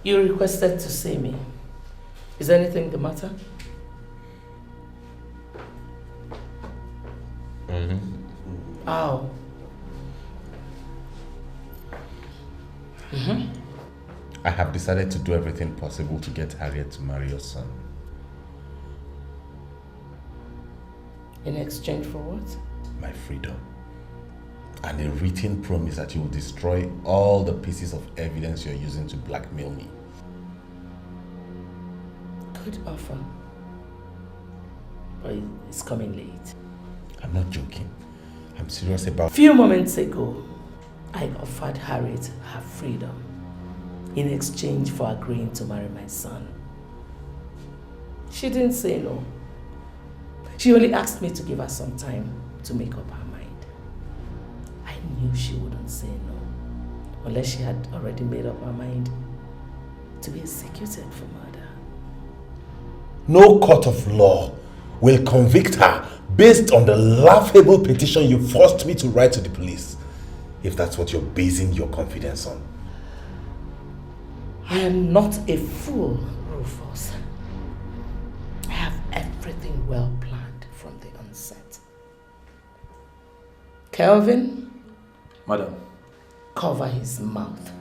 You requested to see me. Is anything the matter? Oh. I have decided to do everything possible to get Harriet to marry your son. In exchange for what? My freedom. And a written promise that you will destroy all the pieces of evidence you're using to blackmail me. Good offer. But it's coming late. I'm not joking. I'm serious about... A few moments ago, I offered Harriet her freedom in exchange for agreeing to marry my son. She didn't say no. She only asked me to give her some time to make up her mind. I knew she wouldn't say no, unless she had already made up her mind to be executed for murder. No court of law will convict her based on the laughable petition you forced me to write to the police, if that's what you're basing your confidence on. I am not a fool, Rufus. I have everything well planned from the onset. Kelvin? Madam. Cover his mouth.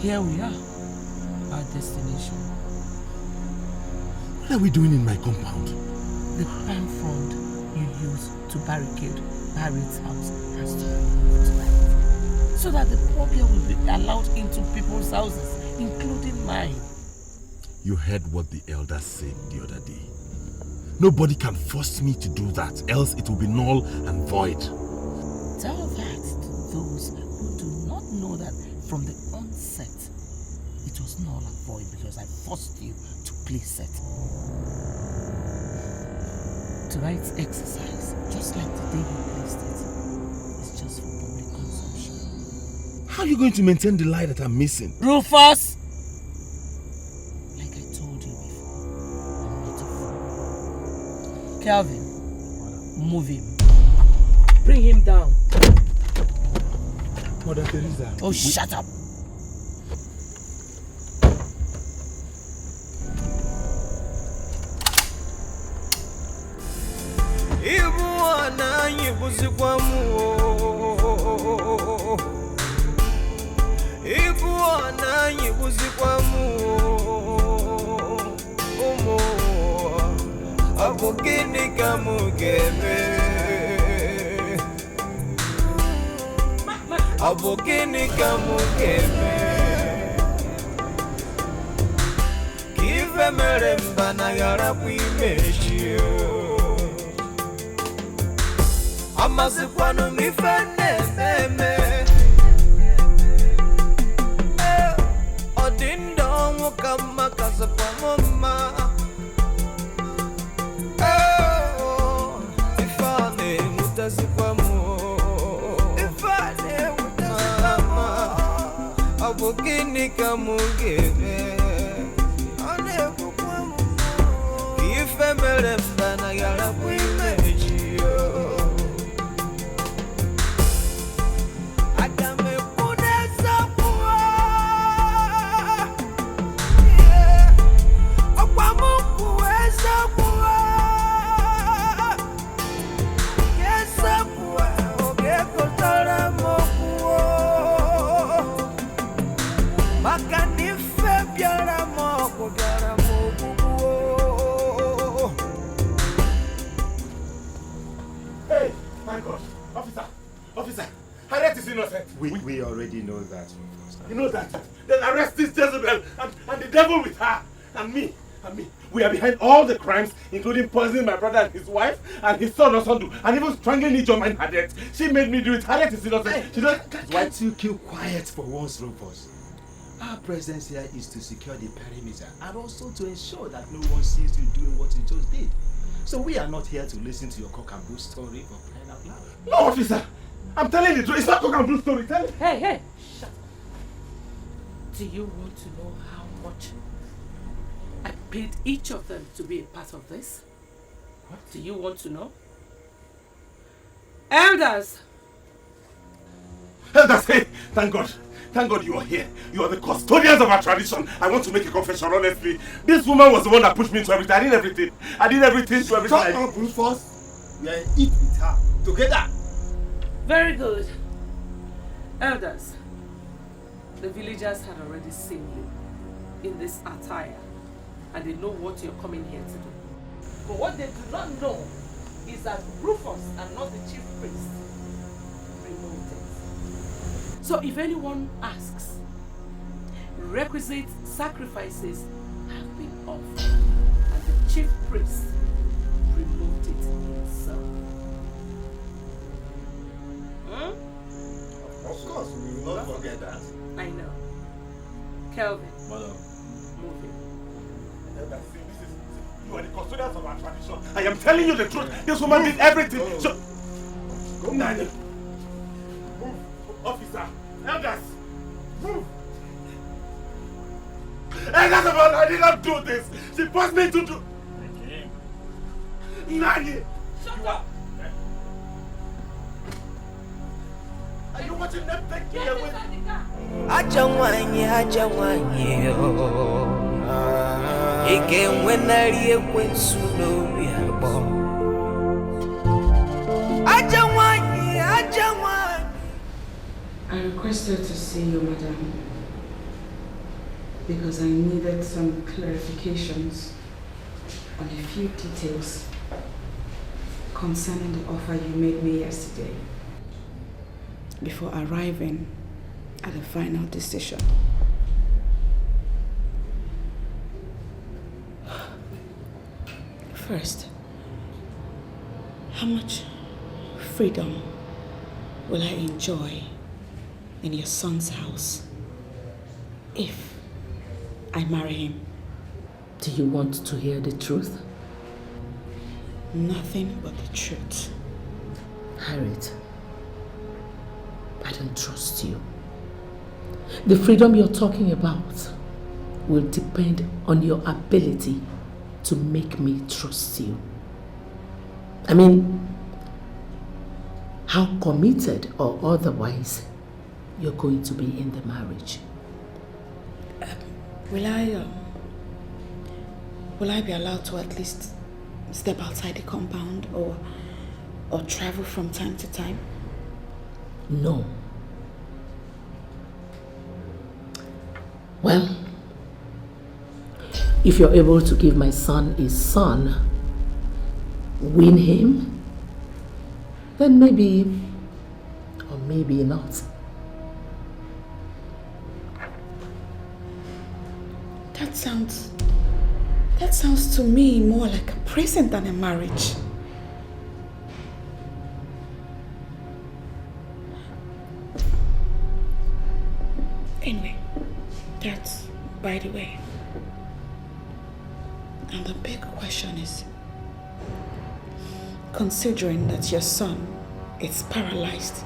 Here we are, our destination. What are we doing in my compound? The palm frond you used to barricade Harriet's house has to be removed, so that the poor girl will be allowed into people's houses, including mine. You heard what the elders said the other day. Nobody can force me to do that, else it will be null and void. Tell that to those who do not know that from the onset, it was null and void because I forced you to play set. Tonight's exercise, just like the day you placed it, is just for public consumption. How are you going to maintain the lie that I'm missing? Rufus! Like I told you before, I'm not a fool. Calvin, move him. Bring him down. Mother Teresa. Oh, shut up! Abogini kamugeme Kive meremba na yara kuimeshio Amasi kwanu mifene meme Odindo mukama kasa kwa mama Ifane mutasi kwa Abogini kamugeme Aneku kwa mufu Ife meremba na yara kuimejio Agame kuneza kuwa Okwa mungu weza kuwa Kesa kuwa Ogeko tara mokuwa Hey, my God. Officer, Harriet is innocent. We already know that. You know that? Then arrest this Jezebel and the devil with her. And me. We are behind all the crimes, including poisoning my brother and his wife, and his son Osondu, and even strangling Chioma and Harriet. She made me do it. Harriet is innocent. Hey, she doesn't. Why don't you keep quiet for once, Rufus? Our presence here is to secure the perimeter and also to ensure that no one sees you doing what you just did. So we are not here to listen to your cock and bull story for crying out loud. No, officer! I'm telling the truth. It's not cock and bull story. Tell me. Hey! Shut up. Do you want to know how much I paid each of them to be a part of this? What? Do you want to know? Elders! Elders, hey! Thank God. Thank God you are here. You are the custodians of our tradition. I want to make a confession, honestly. This woman was the one that pushed me into everything. I did everything. I did everything to everything. Shut up, Rufus. We are in it with her. Together. Very good. Elders, the villagers had already seen you in this attire and they know what you're coming here to do. But what they do not know is that Rufus and not the chief priest removed it. So if anyone asks, requisite sacrifices have been offered and the chief priest removed it himself. Of course, we will not forget that. I know. Kelvin, Madam. move it. Elders, see, you are the custodians of our tradition. I am telling you the truth. This woman did everything. So, go, Nani. Move, officer. Elders, move. Elders, I did not do this. She forced me to do. Nani. Shut up! Are you watching them take me away? Ajawanye Eke wenari ekwensu no yabo Ajawanye I requested to see you, madam, because I needed some clarifications on a few details concerning the offer you made me yesterday before arriving at a final decision. First, how much freedom will I enjoy in your son's house if I marry him? Do you want to hear the truth? Nothing but the truth. Harriet, I don't trust you. The freedom you're talking about will depend on your ability to make me trust you. I mean, how committed or otherwise you're going to be in the marriage. Will I be allowed to at least step outside the compound or travel from time to time? No. Well, if you're able to give my son a son, win him, then maybe, or maybe not. That sounds to me more like a present than a marriage. Anyway, that's by the way. And the big question is, considering that your son is paralyzed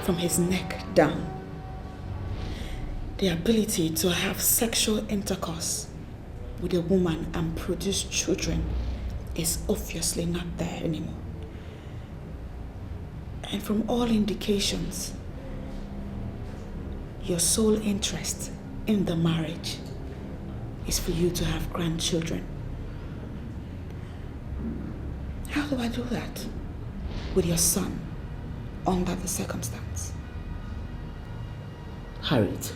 from his neck down, the ability to have sexual intercourse with a woman and produce children is obviously not there anymore. And from all indications, your sole interest in the marriage is for you to have grandchildren. How do I do that with your son under the circumstance? Harriet,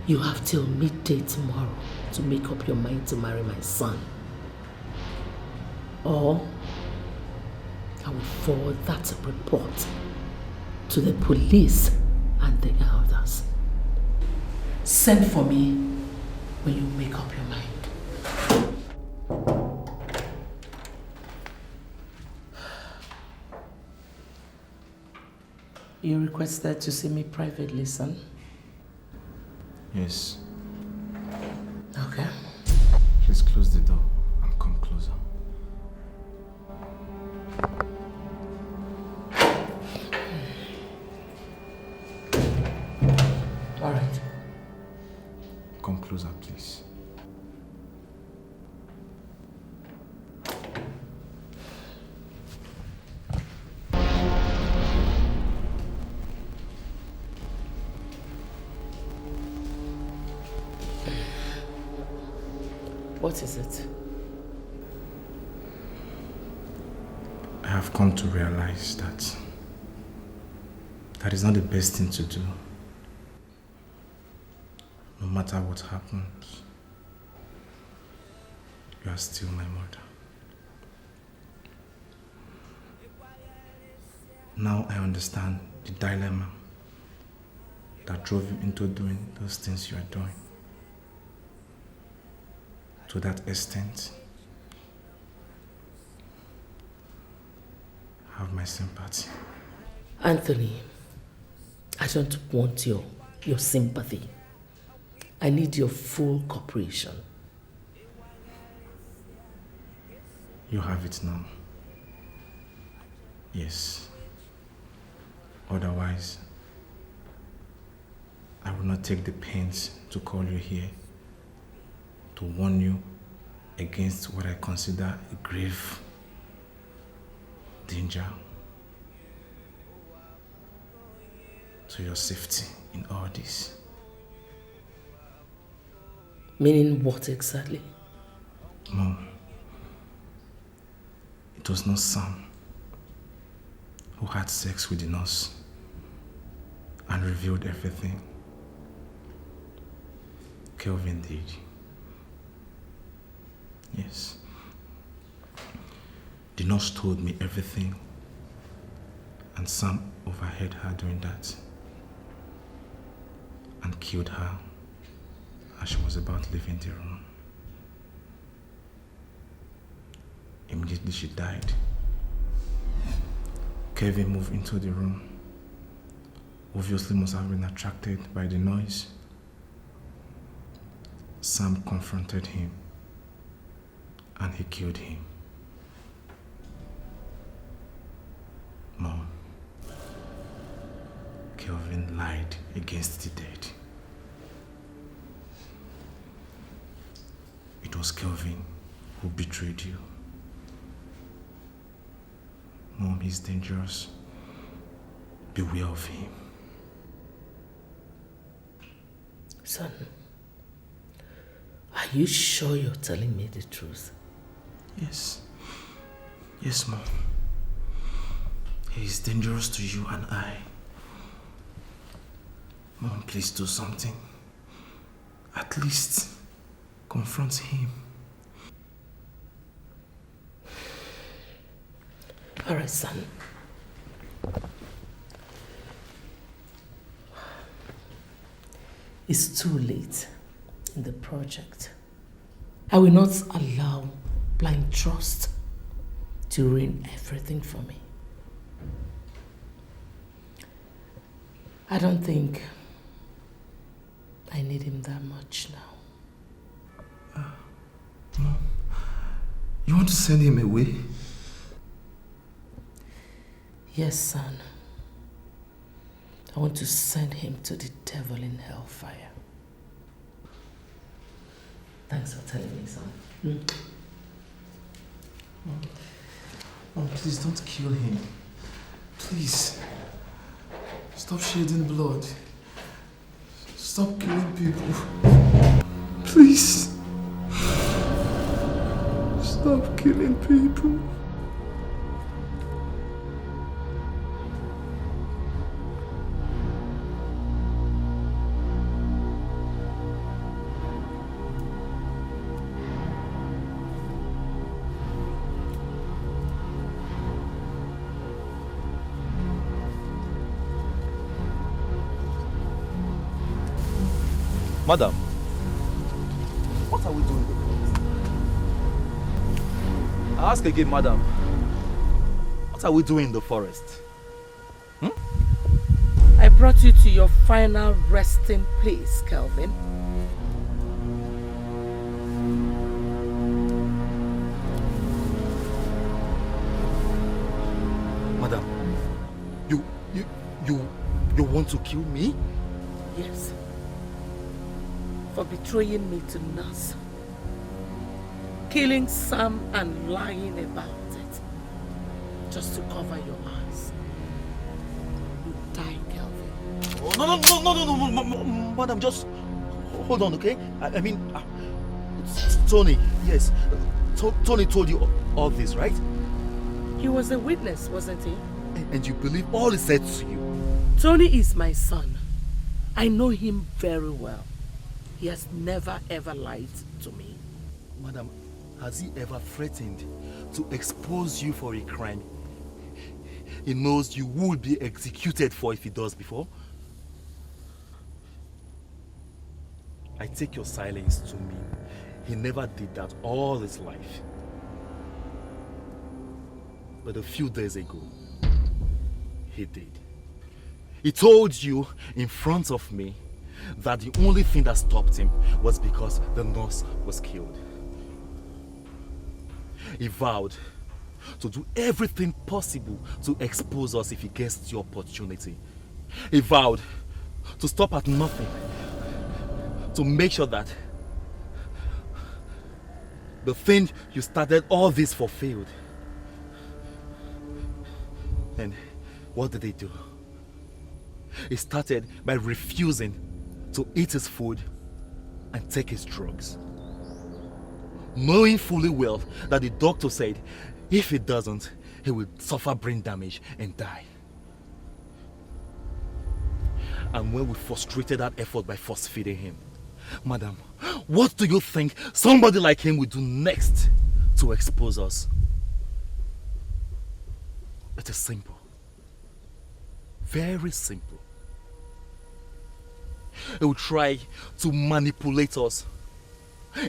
you have till midday tomorrow to make up your mind to marry my son. Or I will forward that report to the police and the elders. Send for me when you make up your mind. You requested to see me privately, son? Yes. Okay. Please close the door and come closer. All right. Come closer, please. What is it? I have come to realize that that is not the best thing to do. No matter what happens, you are still my mother. Now I understand the dilemma that drove you into doing those things you are doing. To that extent, have my sympathy. Anthony, I don't want your sympathy. I need your full cooperation. You have it now. Yes. Otherwise, I will not take the pains to call you here to warn you against what I consider a grave danger to your safety in all this. Meaning what exactly? Mom, it was not Sam who had sex with the nurse and revealed everything. Kelvin did. Yes. The nurse told me everything, and Sam overheard her doing that and killed her as she was about leaving the room. Immediately she died. Kevin moved into the room. Obviously must have been attracted by the noise. Sam confronted him and he killed him. Mom, Kelvin lied against the dead. It was Kelvin who betrayed you. Mom, he's dangerous. Beware of him. Son, are you sure you're telling me the truth? Yes. Yes, Mom. He is dangerous to you and I. Mom, please do something. At least confront him. All right, son. It's too late in the project. I will not allow blind trust to ruin everything for me. I don't think I need him that much now. Mom, you want to send him away? Yes, son. I want to send him to the devil in hellfire. Thanks for telling me, son. Mom, please don't kill him. Please. Stop shedding blood. Stop killing people. Please. Stop killing people. Madam, what are we doing with it? I ask again, madam, what are we doing in the forest? I brought you to your final resting place, Kelvin. Madam, you want to kill me? Yes. For betraying me to Nas. Killing Sam and lying about it. Just to cover your eyes. You die, Kelvin. Oh, no, madam, just hold on, okay? I mean, Tony, yes. Tony told you all this, right? He was a witness, wasn't he? And you believe all he said to you? Tony is my son. I know him very well. He has never ever lied to me. Madam, has he ever threatened to expose you for a crime he knows you will be executed for if he does before? I take your silence to mean he never did that all his life. But a few days ago, he did. He told you in front of me that the only thing that stopped him was because the nurse was killed. He vowed to do everything possible to expose us if he gets the opportunity. He vowed to stop at nothing to make sure that the thing you started all this for failed. And what did he do? He started by refusing to eat his food and take his drugs, knowing fully well that the doctor said if he doesn't, he will suffer brain damage and die. And when we frustrated that effort by force feeding him, madam, what do you think somebody like him will do next to expose us? It is simple. Very simple. He will try to manipulate us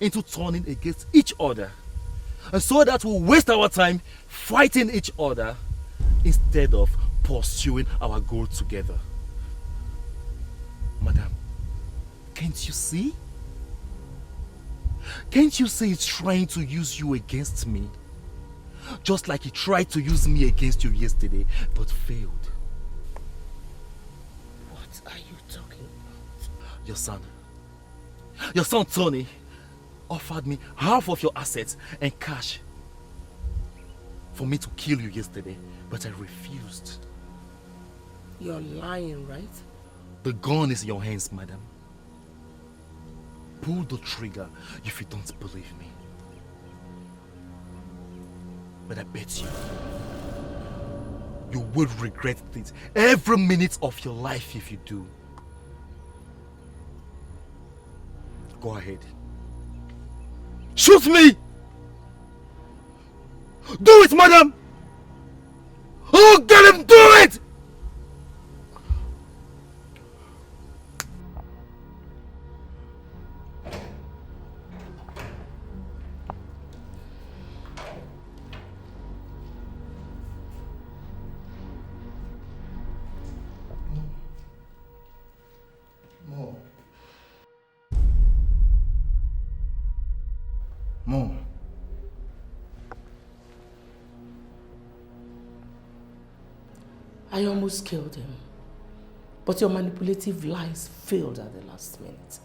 into turning against each other, and so that we'll waste our time fighting each other instead of pursuing our goal together. Madam, can't you see? Can't you see he's trying to use you against me? Just like he tried to use me against you yesterday, but failed. What are you talking about? Your son Tony offered me half of your assets and cash for me to kill you yesterday, but I refused. You're lying, right? The gun is in your hands, madam. Pull the trigger if you don't believe me. But I bet you will regret it every minute of your life if you do. Go ahead. Shoot me! Do it, madam! Oh, get him! Do it! Mom. I almost killed him. But your manipulative lies failed at the last minute.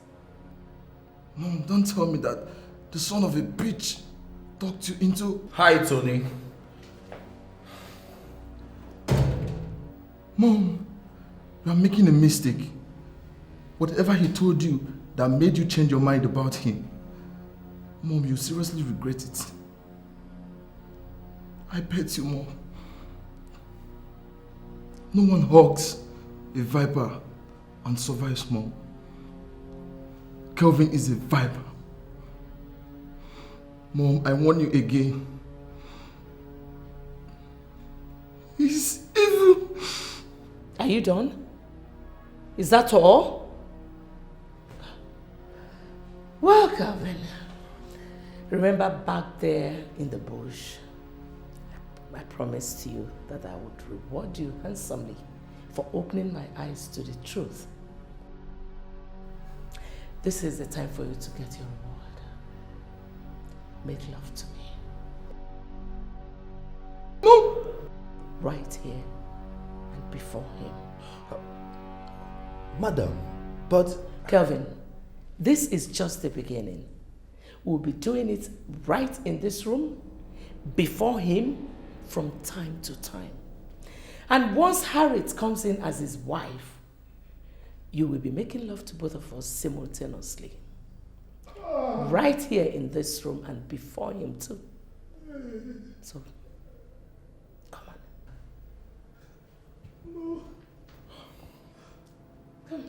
Mom, don't tell me that the son of a bitch talked you into... Hi, Tony. Mom, you are making a mistake. Whatever he told you that made you change your mind about him, Mom, you seriously regret it. I bet you, Mom. No one hugs a viper and survives, Mom. Kelvin is a viper. Mom, I warn you again. He's evil. Are you done? Is that all? Well, Calvin, remember back there in the bush, I promised you that I would reward you handsomely for opening my eyes to the truth. This is the time for you to get your reward. Make love to me. No! Right here and before him. Madam, but... Kelvin, this is just the beginning. We'll be doing it right in this room, before him, from time to time. And once Harriet comes in as his wife, you will be making love to both of us simultaneously. Right here in this room and before him too. So, come on. No. Come.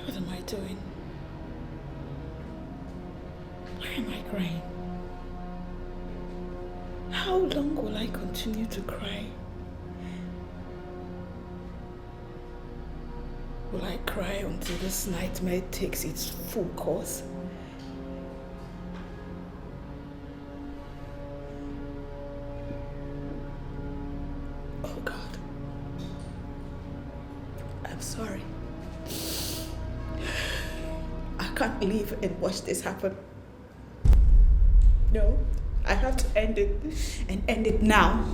What am I doing? Why am I crying? How long will I continue to cry? Will I cry until this nightmare takes its full course? Oh God. I'm sorry. I can't live and watch this happen. No, I have to end it, and end it now.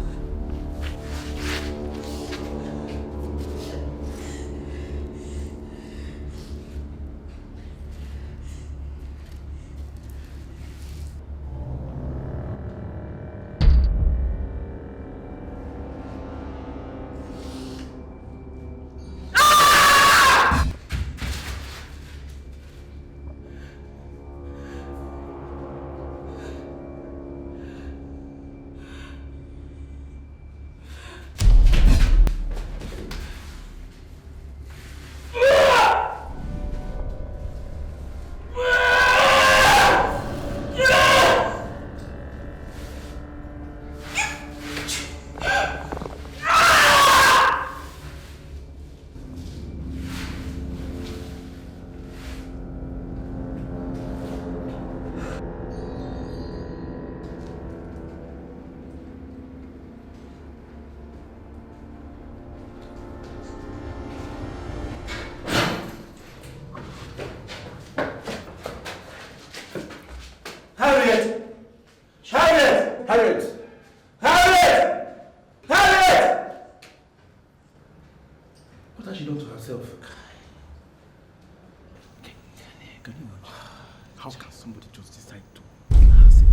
How can somebody just decide to kill herself?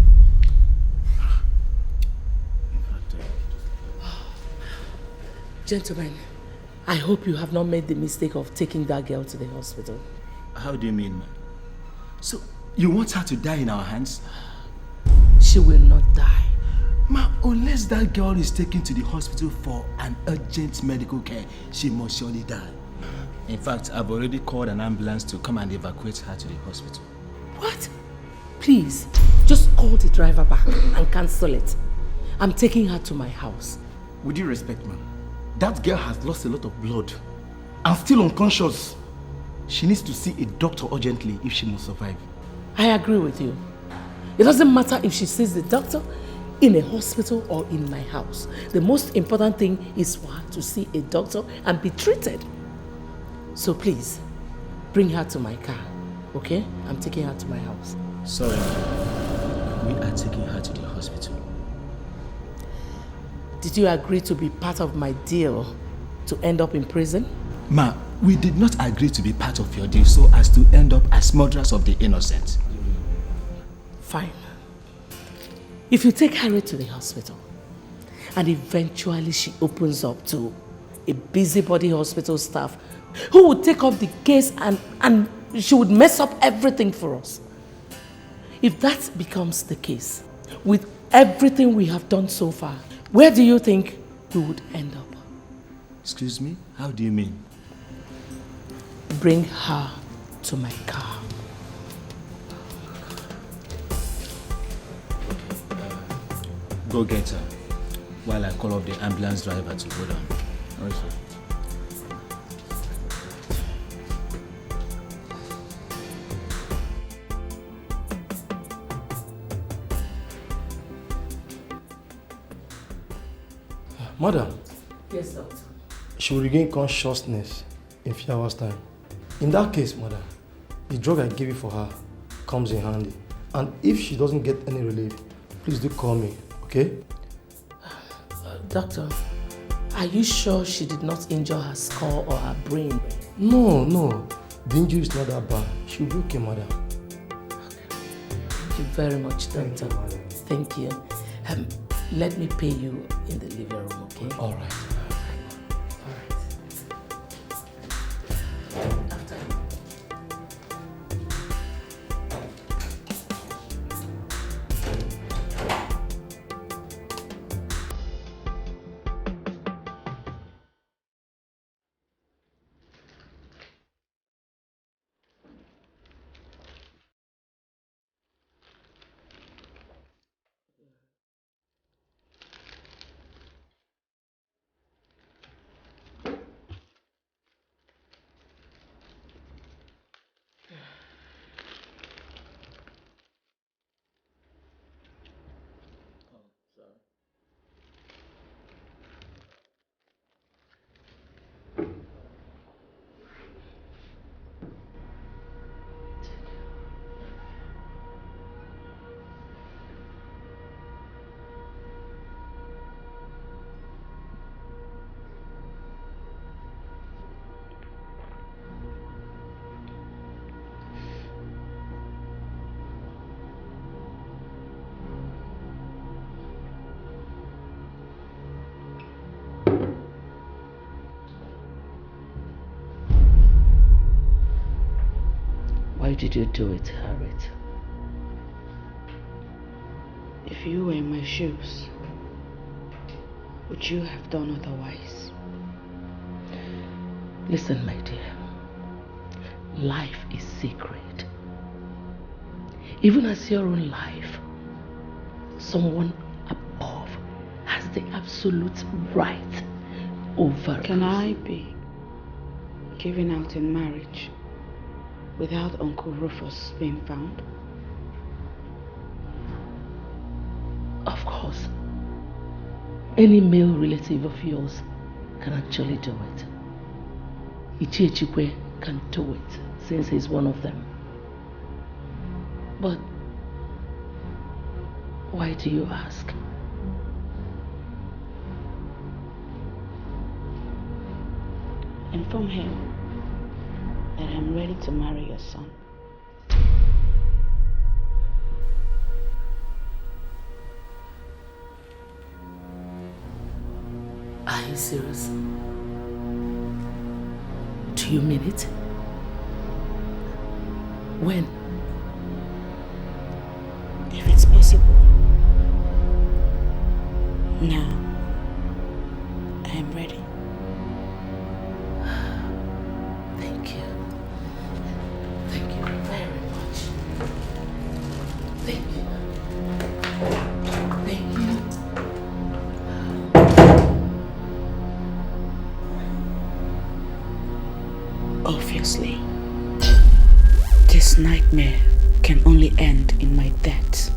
Gentlemen, I hope you have not made the mistake of taking that girl to the hospital. How do you mean, ma'am? So, you want her to die in our hands? She will not die. Ma'am, unless that girl is taken to the hospital for an urgent medical care, she must surely die. In fact, I've already called an ambulance to come and evacuate her to the hospital. What? Please, just call the driver back and cancel it. I'm taking her to my house. With due respect, ma'am, that girl has lost a lot of blood and still unconscious. She needs to see a doctor urgently if she must survive. I agree with you. It doesn't matter if she sees the doctor in a hospital or in my house. The most important thing is for her to see a doctor and be treated. So please, bring her to my car, okay? I'm taking her to my house. Sorry, we are taking her to the hospital. Did you agree to be part of my deal to end up in prison? Ma, we did not agree to be part of your deal so as to end up as murderers of the innocent. Fine. If you take Harriet to the hospital and eventually she opens up to a busybody hospital staff who would take up the case and she would mess up everything for us. If that becomes the case, with everything we have done so far, where do you think we would end up? Excuse me? How do you mean? Bring her to my car. Go get her while I call up the ambulance driver to go down. All right, sir. Madam, Yes, doctor. she will regain consciousness in a few hours' time. In that case, madam, the drug I gave you for her comes in handy. And if she doesn't get any relief, please do call me, okay? Doctor, are you sure she did not injure her skull or her brain? No. The injury is not that bad. She'll be okay, madam. Thank you very much, doctor. Thank you, madam. Thank you. Let me pay you in the living room, okay? All right. Why did you do it, Harriet? If you were in my shoes, would you have done otherwise? Listen, my dear. Life is sacred. Even as your own life, someone above has the absolute right over it. Can I be given out in marriage without Uncle Rufus being found? Of course. Any male relative of yours can actually do it. Ichie Chikwe can do it since he's one of them. But why do you ask? Inform him that I'm ready to marry your son. Are you serious? Do you mean it? When? If it's possible. Now, I am ready. Thank you. Thank you very much. Thank you. Thank you. Obviously, this nightmare can only end in my death.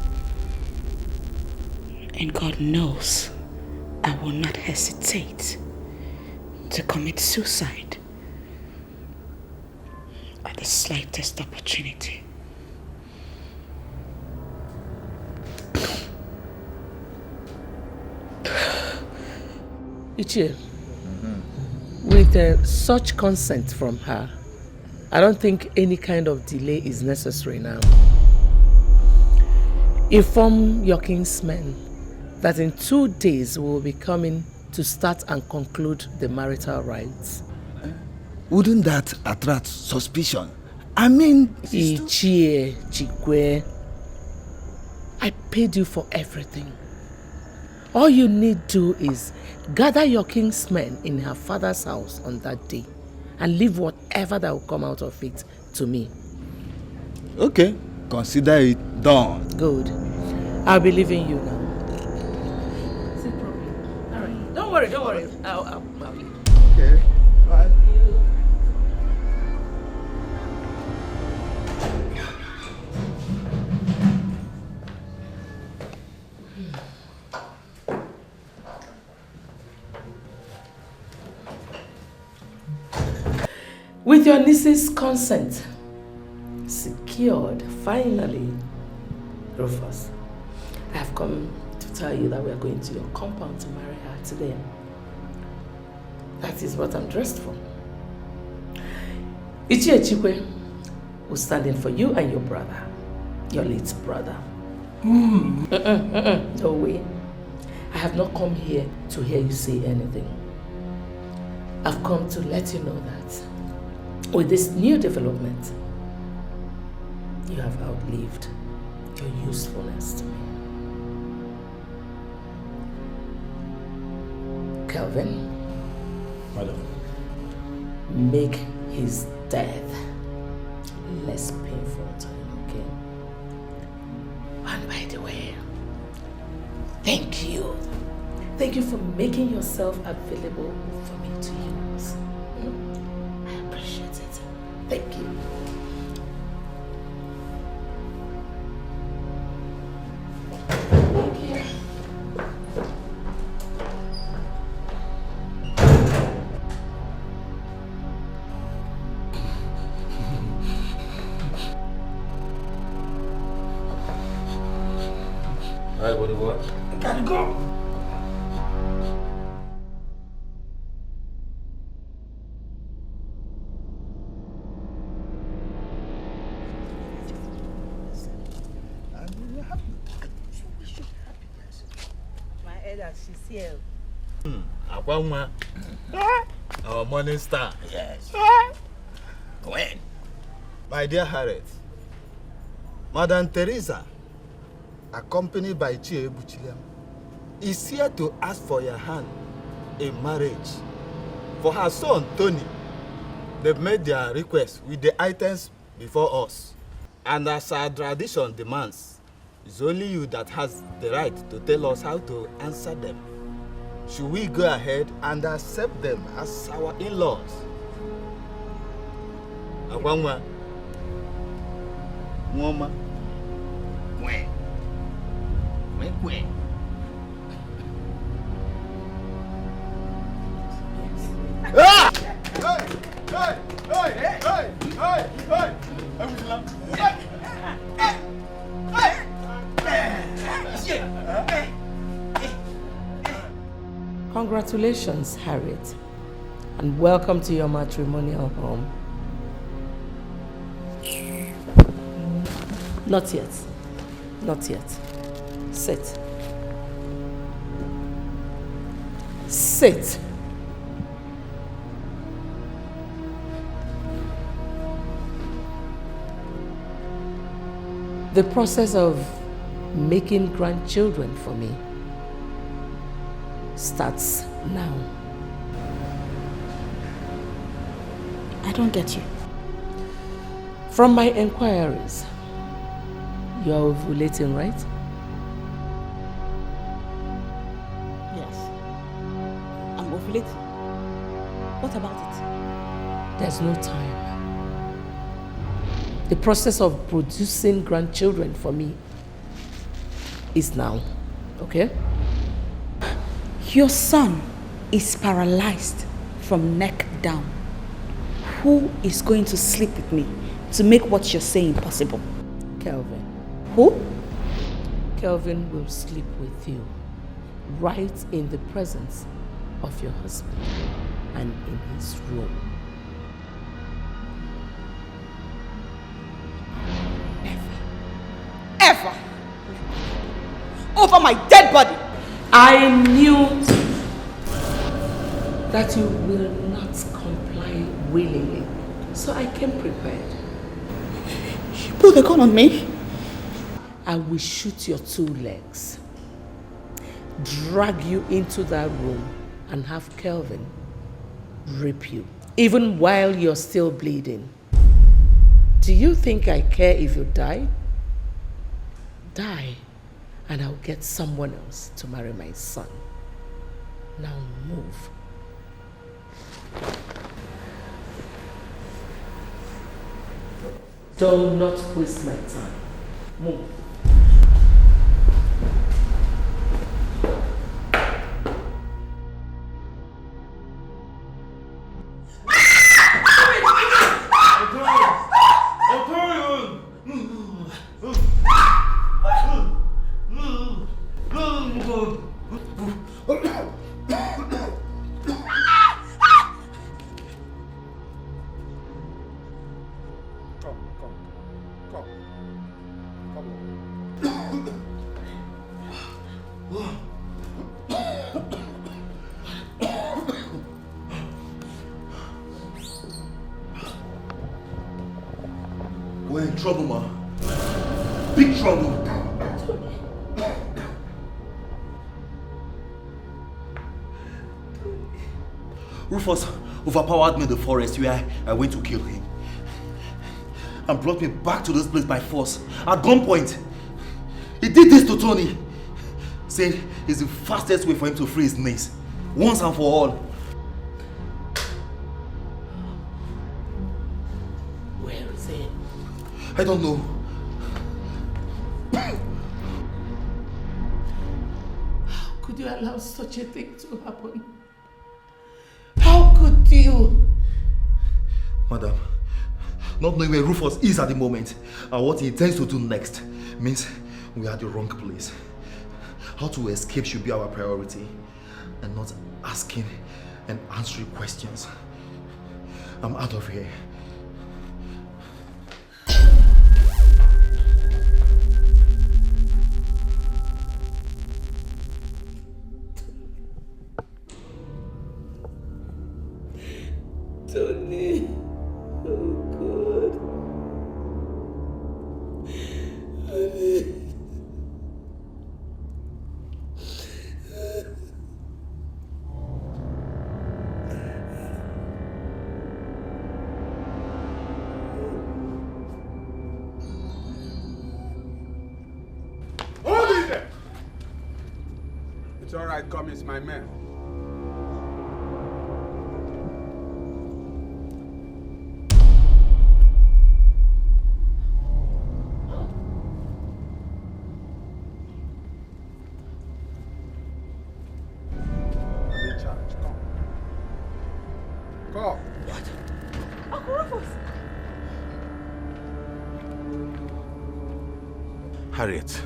And God knows I will not hesitate to commit suicide at the slightest opportunity. Ichie, with such consent from her, I don't think any kind of delay is necessary now. Inform your kinsmen that in 2 days we will be coming to start and conclude the marital rites. Wouldn't that attract suspicion? I mean... Ichie Chikwe, I paid you for everything. All you need do is gather your kinsmen in her father's house on that day and leave whatever that will come out of it to me. Okay, consider it done. Good. I'll be leaving you now. No problem. All right. Don't worry. I'll leave. Okay, bye. With your niece's consent, secured, finally, Rufus, I have come to tell you that we are going to your compound to marry her today. That is what I'm dressed for. Ichie Chikwe will stand in for you and your brother, your late brother. No way. I have not come here to hear you say anything. I've come to let you know that with this new development, you have outlived your usefulness to me. Kelvin, Madam. make his death less painful to him, okay? And by the way, thank you. Thank you for making yourself available for me to use. I appreciate it. Thank you. Alright, buddy, what? I gotta go. My elder, she's here. Akwanwa. Our morning star. Yes. When? My dear Harriet, Madam Teresa, accompanied by Chie Buchiliam, is here to ask for your hand in marriage for her son, Tony. They've made their request with the items before us. And as our tradition demands, it's only you that has the right to tell us how to answer them. Should we go ahead and accept them as our in-laws? Akwanwa. Mwoma. When? Ah! Congratulations, Harriet, and welcome to your matrimonial home. Not yet. Not yet. Sit. Sit. The process of making grandchildren for me starts now. I don't get you. From my inquiries, you are ovulating, right? Yes. I'm ovulating. What about it? There's no time. The process of producing grandchildren for me is now, okay? Your son is paralyzed from neck down. Who is going to sleep with me to make what you're saying possible? Kelvin. Who? Kelvin will sleep with you right in the presence of your husband and in his room. Ever. Over my dead body. I knew that you will not comply willingly, so I came prepared. You pulled the gun on me. I will shoot your two legs. drag you into that room and have Kelvin rape you, even while you're still bleeding. Do you think I care if you die? Die, and I'll get someone else to marry my son. Now move. Do not waste my time. Move. We're in trouble, ma. Big trouble. Rufus overpowered me in the forest where I went to kill him and brought me back to this place by force at gunpoint. He did this to Tony, saying it's the fastest way for him to free his niece once and for all. Where is he? I don't know. How could you allow such a thing to happen? How could you? Madam, not knowing where Rufus is at the moment and what he intends to do next means we are at the wrong place. How to escape should be our priority and not asking and answering questions. I'm out of here. Tony, oh God. Hold it there! It's all right, come, it's my man. Harriet,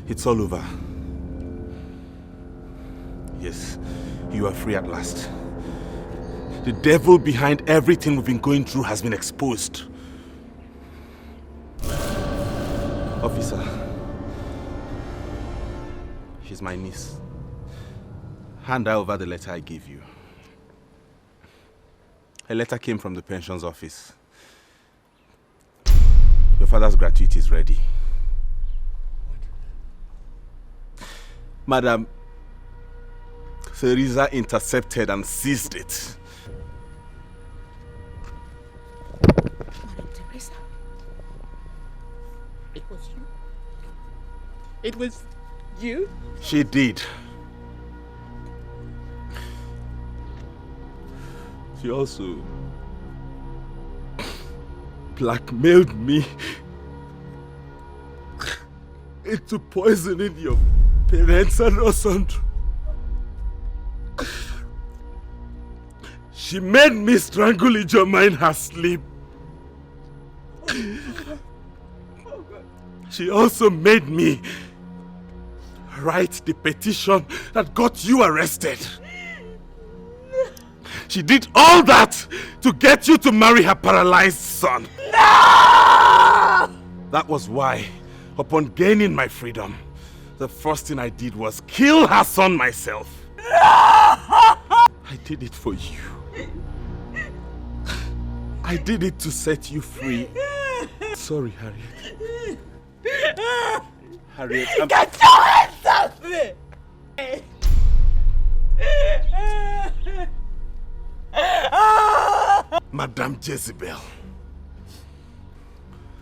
it's all over. Yes, you are free at last. The devil behind everything we've been going through has been exposed. Officer, she's my niece. Hand her over the letter I gave you. A letter came from the pensions office. Your father's gratuity is ready. Madam, Teresa intercepted and seized it. Madam Teresa? It was you? It was you? She did. She also blackmailed me into poisoning your parents and Osandro. She made me strangle Chioma in her sleep. She also made me write the petition that got you arrested. She did all that to get you to marry her paralyzed son. No! That was why, upon gaining my freedom, the first thing I did was kill her son myself. No! I did it for you. I did it to set you free. Sorry, Harriet. Harriet, Get your hands off me! Madame Jezebel,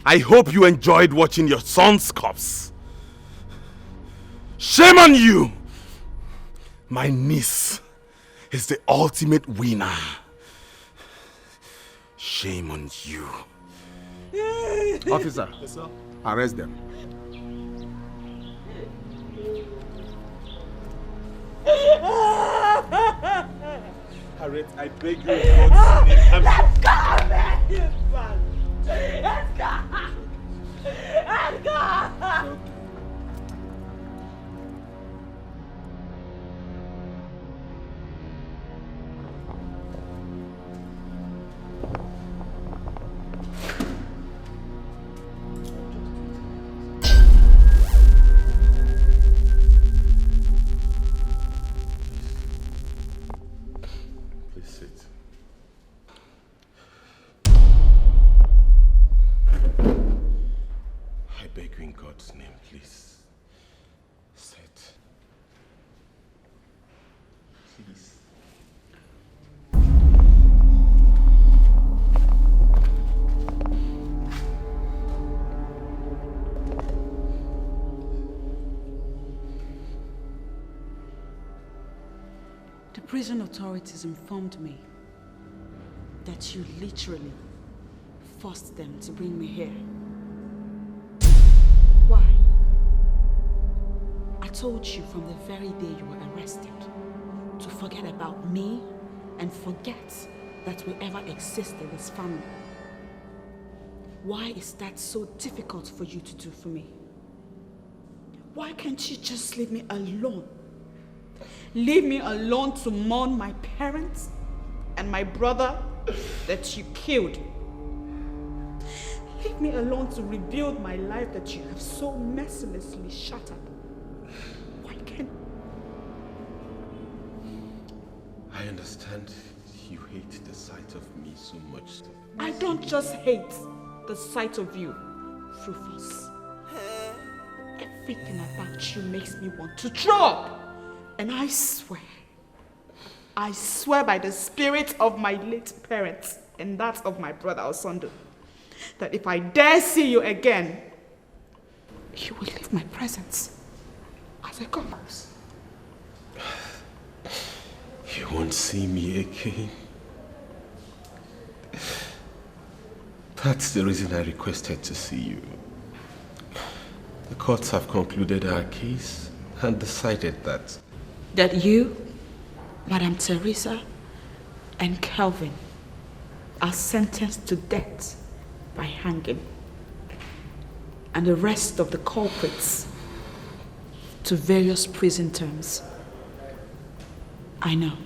I hope you enjoyed watching your son's corpse. Shame on you! My niece is the ultimate winner. Shame on you. Officer, yes, sir. Arrest them. Harriet, I beg you in God's name. Let's go, man! You fuck! Let's go! Let's go! Prison authorities informed me that you literally forced them to bring me here. Why? I told you from the very day you were arrested to forget about me and forget that we ever existed as family. Why is that so difficult for you to do for me? Why can't you just leave me alone? Leave me alone to mourn my parents and my brother that you killed. Leave me alone to rebuild my life that you have so mercilessly shattered. Why can't... I understand you hate the sight of me so much. I don't just hate the sight of you, Rufus. Everything about you makes me want to throw up. And I swear by the spirit of my late parents and that of my brother Osondo, that if I dare see you again, you will leave my presence as a corpse. You won't see me again. That's the reason I requested to see you. The courts have concluded our case and decided that you, Madame Teresa, and Calvin are sentenced to death by hanging, and the rest of the culprits to various prison terms. I know.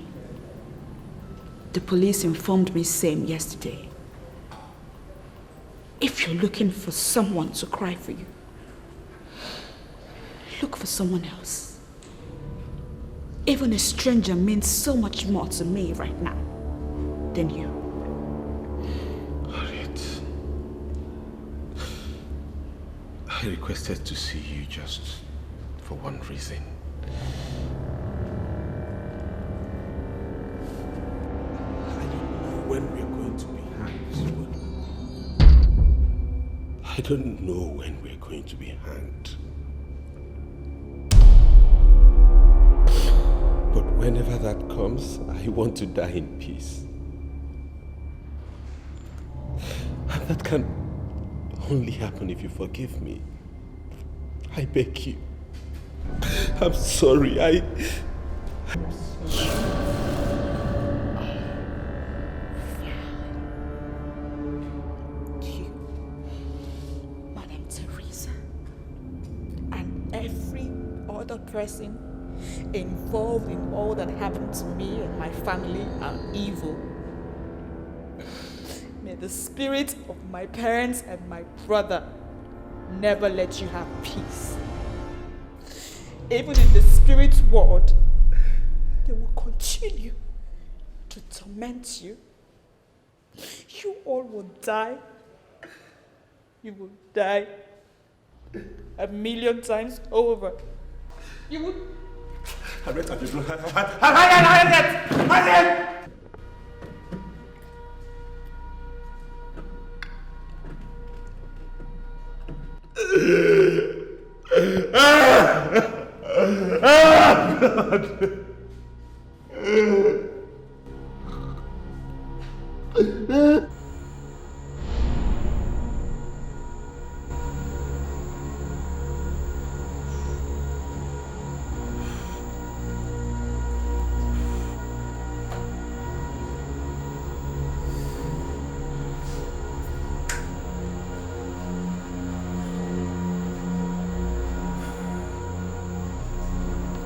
The police informed me same yesterday. If you're looking for someone to cry for you, look for someone else. Even a stranger means so much more to me right now than you. Harriet, I requested to see you just for one reason. I don't know when we're going to be hanged. I don't know when we're going to be hanged. But whenever that comes, I want to die in peace. And that can only happen if you forgive me. I beg you. I'm sorry. I'm sorry. You, Madame Teresa, and every other person involved in all that happened to me and my family are evil. May the spirit of my parents and my brother never let you have peace. Even in the spirit world, they will continue to torment you. You all will die. You will die 1,000,000 times over. You would... Harriet, Harriet! God.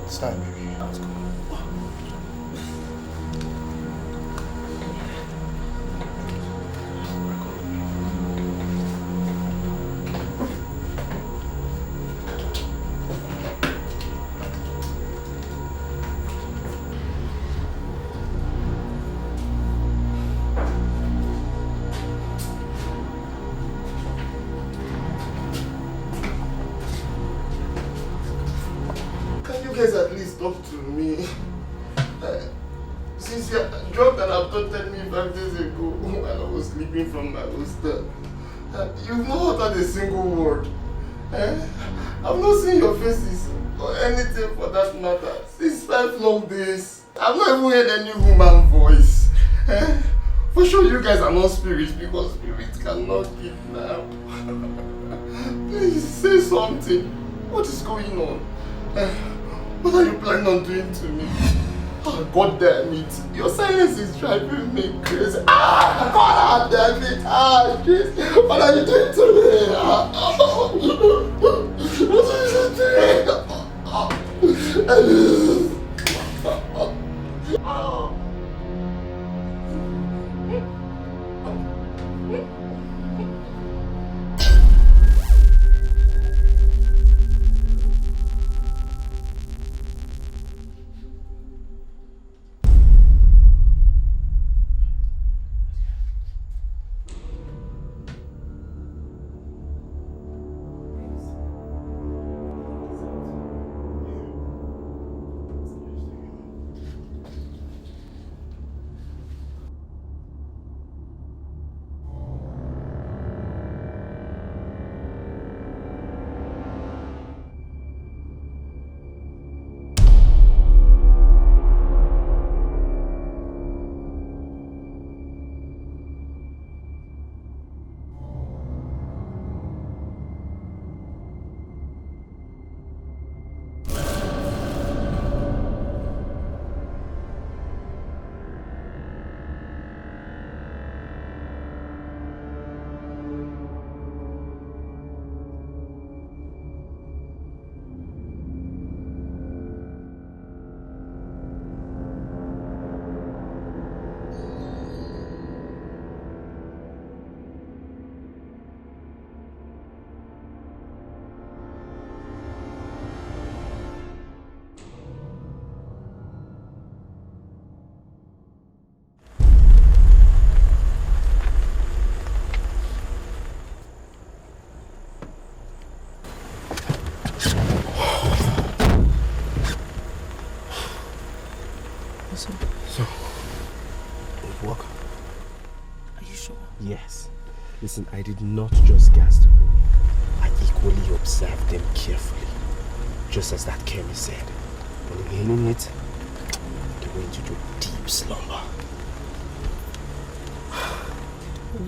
It's time, baby. Let's go. At least talk to me. Since you dropped and abducted me 5 days ago while I was sleeping from my hostel, you've not uttered a single word. I've not seen your faces or anything for that matter since 5 long days. I've not even heard any human voice. For sure you guys are not spirits because spirits cannot kidnap. Please say something. What is going on? What are you planning on doing to me? Oh, God damn it. Your silence is driving me crazy. God damn it. Jeez. What are you doing to me? What are you doing? Listen, I did not just gas the boy. I equally observed them carefully. Just as that Kemi said. On inhaling it, they went into deep slumber.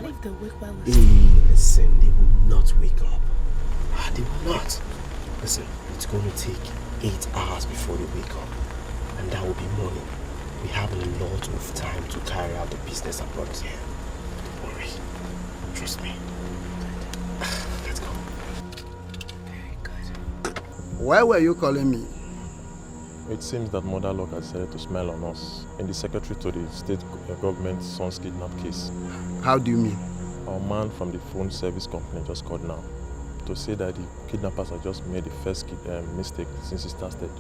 What if they wake while we're Hey, listen, they will not wake up. They will not. Listen, it's going to take 8 hours before they wake up. And that will be morning. We have a lot of time to carry out the business that brought us here. Don't worry. Trust me. Let's go. Very good. Why were you calling me? It seems that Mother Luck has decided to smile on us in the secretary to the state government son's kidnap case. How do you mean? Our man from the phone service company just called now to say that the kidnappers have just made the first mistake since it started.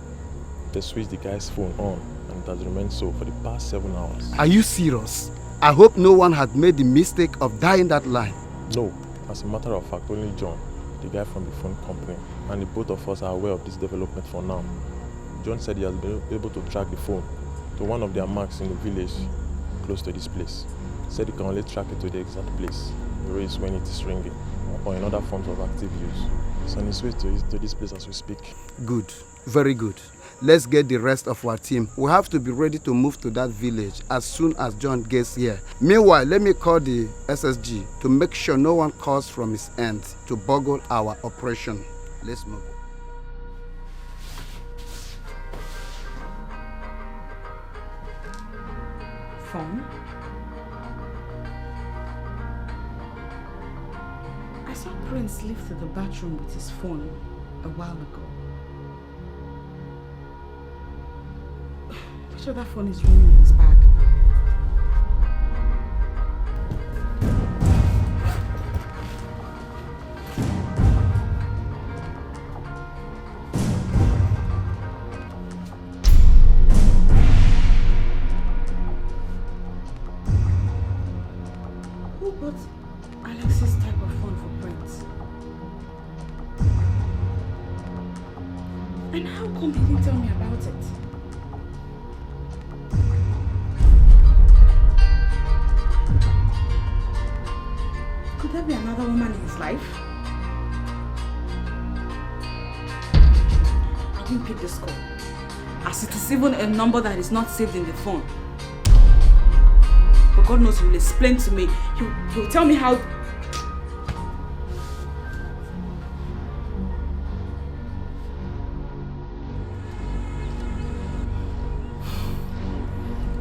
They switched the guy's phone on and it has remained so for the past 7 hours. Are you serious? I hope no one had made the mistake of dialing that line. No, as a matter of fact, only John. the guy from the phone company, and the both of us are aware of this development for now. John said he has been able to track the phone to one of their marks in the village close to this place. He said he can only track it to the exact place, the race when it is ringing, or in other forms of active use. It's on his way to this place as we speak. Good, very good. Let's get the rest of our team. We have to be ready to move to that village as soon as John gets here. Meanwhile, let me call the SSG to make sure no one calls from his end to boggle our operation. Let's move. Phone? I saw Prince leave to the bathroom with his phone a while ago. I'm sure that phone is ringing in his bag. Who bought Alex's type of phone for Prince? And how come he didn't tell me about it? Could there be another woman in his life? I didn't pick this call, as it is even a number that is not saved in the phone. But God knows he will explain to me. He'll tell me how.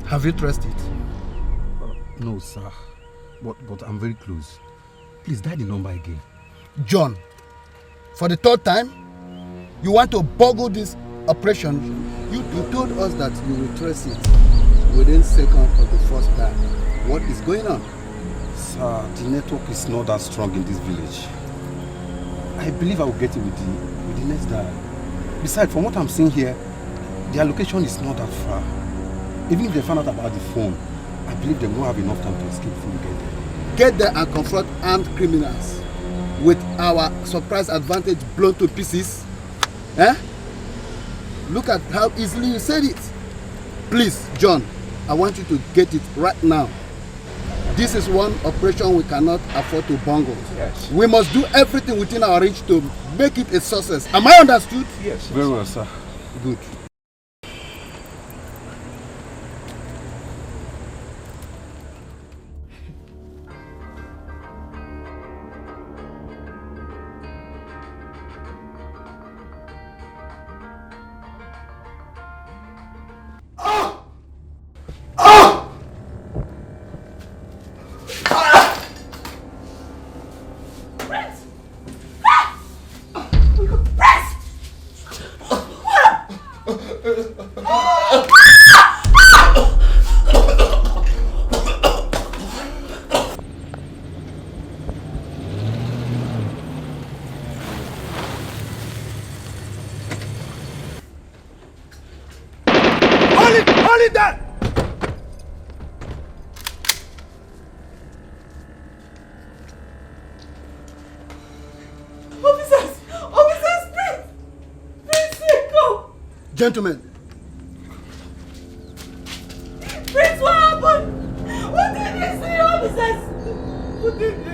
Have you traced it? No, sir. But I'm very close. Please dial the number again. John, for the third time, you want to boggle this operation. You told us that you will trace it within seconds of the first time. What is going on? Sir, the network is not that strong in this village. I believe I will get it with the next dial. Besides, from what I'm seeing here, their location is not that far. Even if they find out about the phone, I believe they won't have enough time to escape before we get there. Get there and confront armed criminals with our surprise advantage blown to pieces. Eh? Look at how easily you said it. Please, John, I want you to get it right now. This is one operation we cannot afford to bungle. Yes. We must do everything within our reach to make it a success. Am I understood? Yes. Very well, sir. Good. Gentlemen. Prince, what happened? What did you see, officers? What did you?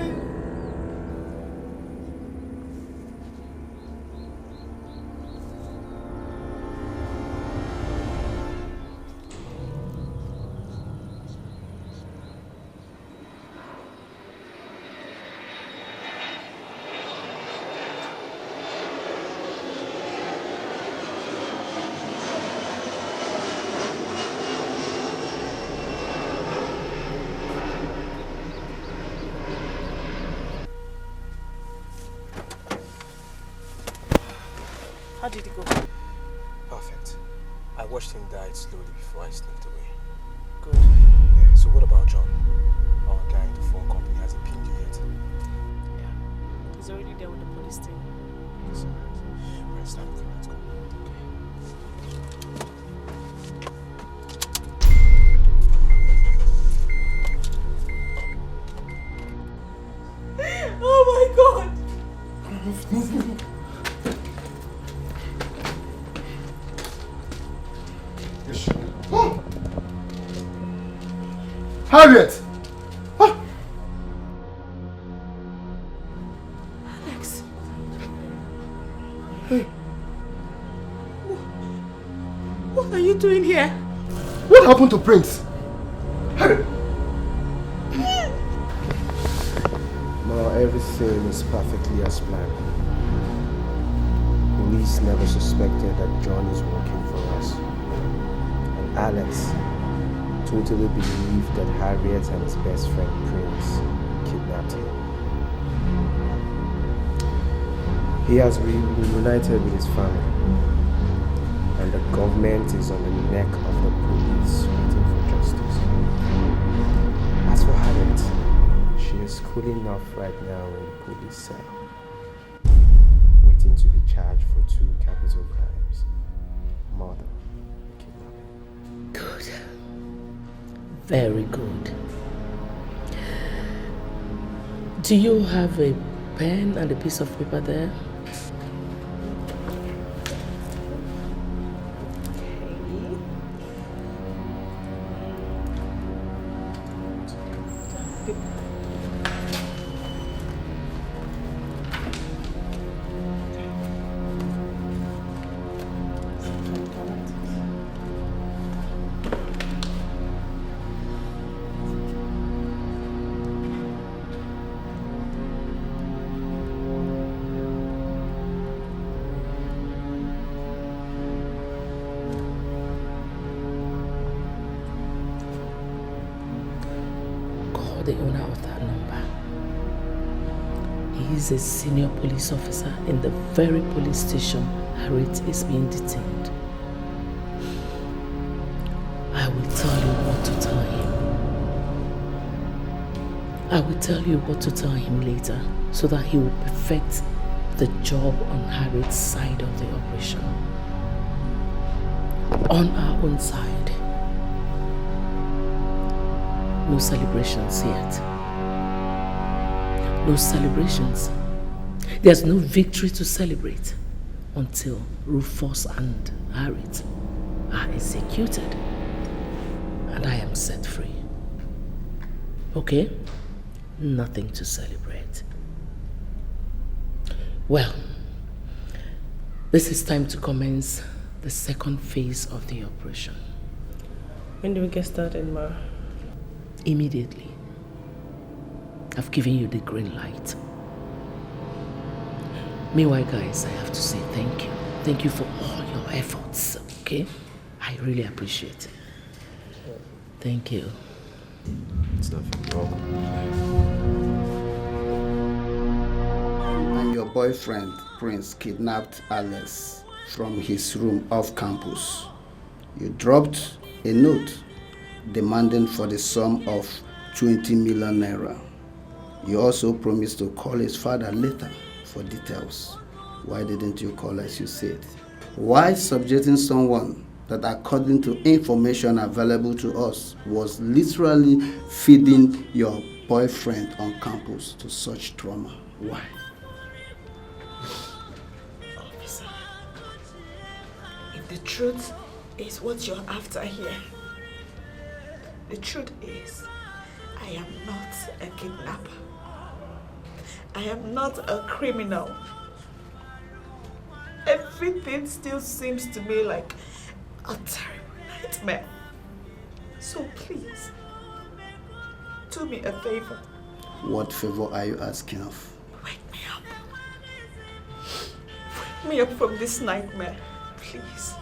How did it go? Perfect. I watched him die slowly before I sneaked away. Good. Yeah, so what about John? Our guy in the phone company hasn't pinged you yet. Yeah. He's already there with the police team. Yes, sir. Right, it's time to come. Let's go. Oh my God! Move Move. Oh. Harriet! Oh. Alex. Hey. What are you doing here? What happened to Prince? Harriet! Now everything is perfectly as planned. Police never suspected that John is working for us. And Alex totally believed that Harriet and his best friend Prince kidnapped him. He has reunited with his family. And the government is on the neck of the police waiting for justice. As for Harriet, she is cooling off right now in the police cell, waiting to be charged for 2 capital crimes: murder and kidnapping. Good. Very good. Do you have a pen and a piece of paper there? The owner of that number. He is a senior police officer in the very police station Harriet is being detained. I will tell you what to tell him. I will tell you what to tell him later so that he will perfect the job on Harriet's side of the operation. On our own side, no celebrations yet. No celebrations. There's no victory to celebrate until Rufus and Harriet are executed and I am set free. Okay? Nothing to celebrate. Well, this is time to commence the second phase of the operation. When do we get started, Ma? Immediately. I've given you the green light. Meanwhile, guys, I have to say thank you. Thank you for all your efforts, okay? I really appreciate it. Thank you. It's nothing wrong. And your boyfriend, Prince, kidnapped Alex from his room off campus. You dropped a note demanding for the sum of 20 million naira. You also promised to call his father later for details. Why didn't you call as you said? Why subjecting someone that, according to information available to us, was literally feeding your boyfriend on campus to such trauma? Why? Officer, if the truth is what you're after here, the truth is, I am not a kidnapper. I am not a criminal. Everything still seems to me like a terrible nightmare. So please, do me a favor. What favor are you asking of? Wake me up. Wake me up from this nightmare, please.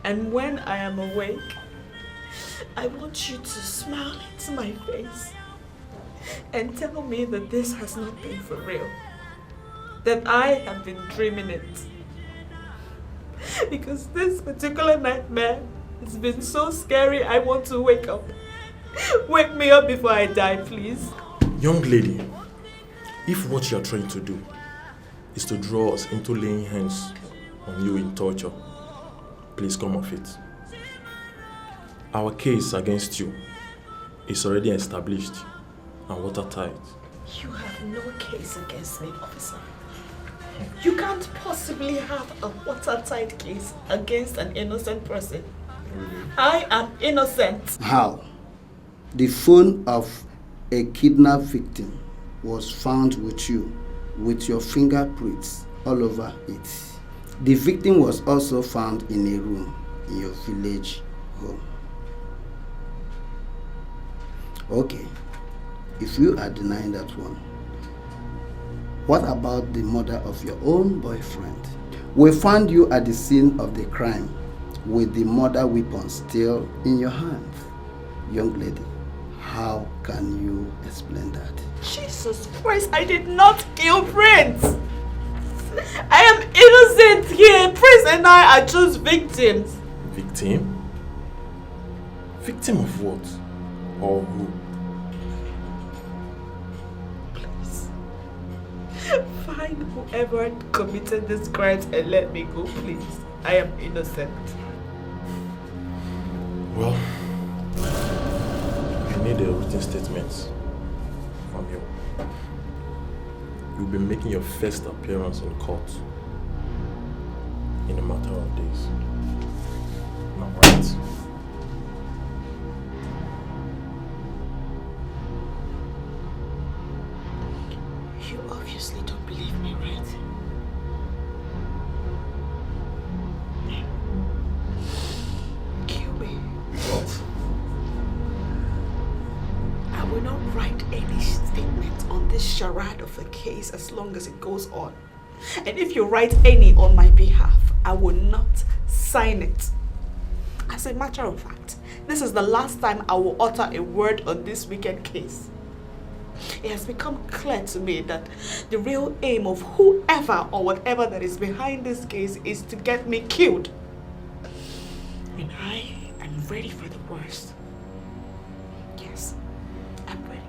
And when I am awake, I want you to smile into my face and tell me that this has not been for real. That I have been dreaming it. Because this particular nightmare has been so scary, I want to wake up. Wake me up before I die, please. Young lady, if what you are trying to do is to draw us into laying hands on you in torture, please come off it. Our case against you is already established and watertight. You have no case against me, officer. You can't possibly have a watertight case against an innocent person. I am innocent. How? The phone of a kidnapped victim was found with you, with your fingerprints all over it. The victim was also found in a room in your village home. Okay, if you are denying that one, what about the murder of your own boyfriend? We found you at the scene of the crime with the murder weapon still in your hand. Young lady, how can you explain that? Jesus Christ, I did not kill Prince. I am innocent here. Prince and I are just victims. Victim? Victim of what? Or who? Find whoever committed this crime and let me go, please. I am innocent. Well, you need a written statement from you. You'll be making your first appearance in court in a matter of days. Am I right? You obviously don't believe me, right? Kill me. What? I will not write any statement on this charade of a case as long as it goes on. And if you write any on my behalf, I will not sign it. As a matter of fact, this is the last time I will utter a word on this wicked case. It has become clear to me that the real aim of whoever or whatever that is behind this case is to get me killed. And I am ready for the worst. Yes, I'm ready.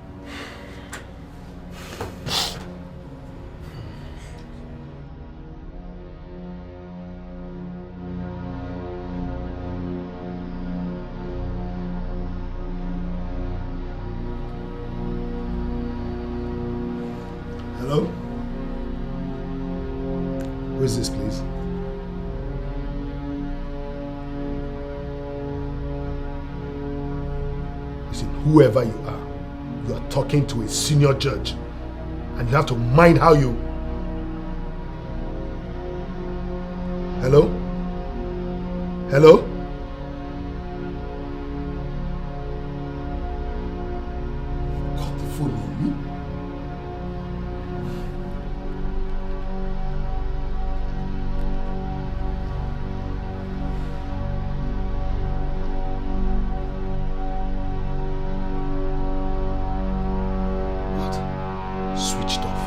Hello? Who is this, please? Listen, whoever you are talking to a senior judge, and you have to mind how you... Hello? Hello? Got the phone on me? Switched off.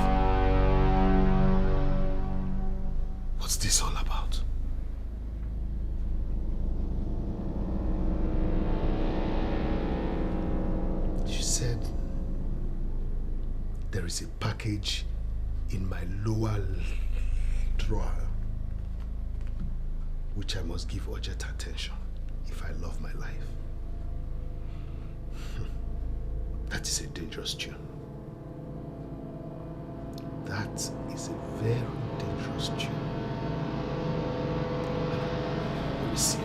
What's this all about? She said there is a package in my lower drawer which I must give urgent attention if I love my life. That is a dangerous tune. That is a very dangerous tune. Let me see.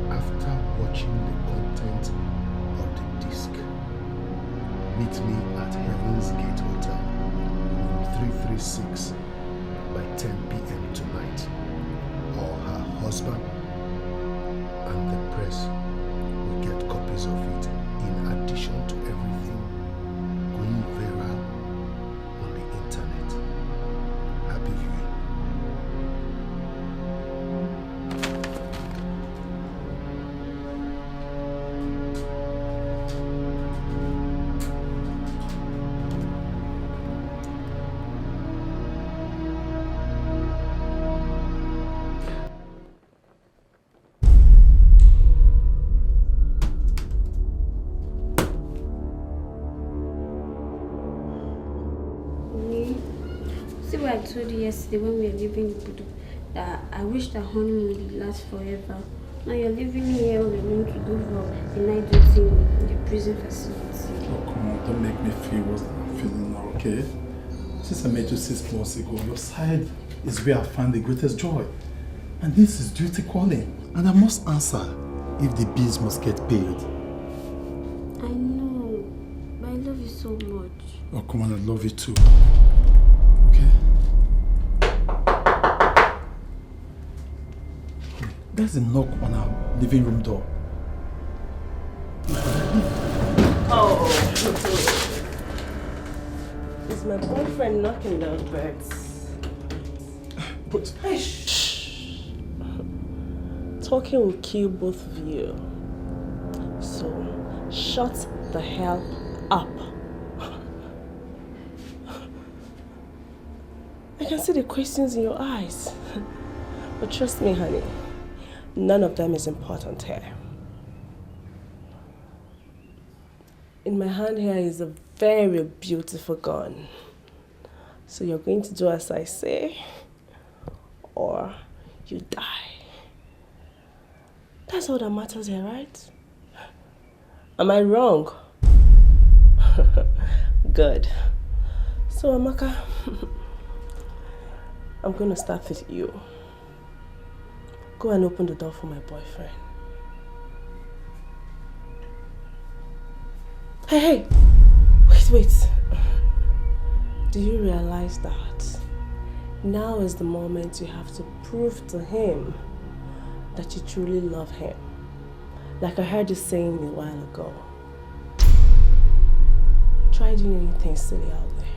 After watching the content of the disc, meet me at Heaven's Gate Hotel, room 336 by 10 p.m. tonight, or her husband and the press will get copies of it in addition to everything going viral on the internet. Happy viewing. told you yesterday when we were leaving Ibudu that I wish that honeymoon would last forever. Now you're leaving me here all alone to go for a night duty in the prison facility. Oh, come on, don't make me feel worse than I'm feeling now, okay? Since I met you 6 months ago, your side is where I find the greatest joy. And this is duty calling. And I must answer if the bills must get paid. I know, but I love you so much. Oh, come on, I love you too. Okay? There's a knock on our living room door. Oh. It's my boyfriend knocking those birds. But... Hey, shh. Talking will kill both of you. So, shut the hell up. I can see the questions in your eyes. But trust me, honey, none of them is important here. In my hand here is a very beautiful gun. So you're going to do as I say, or you die. That's all that matters here, right? Am I wrong? Good. So Amaka, I'm going to start with you. Go and open the door for my boyfriend. Hey! Wait. Do you realize that now is the moment you have to prove to him that you truly love him? Like I heard you saying a while ago. Try doing anything silly out there,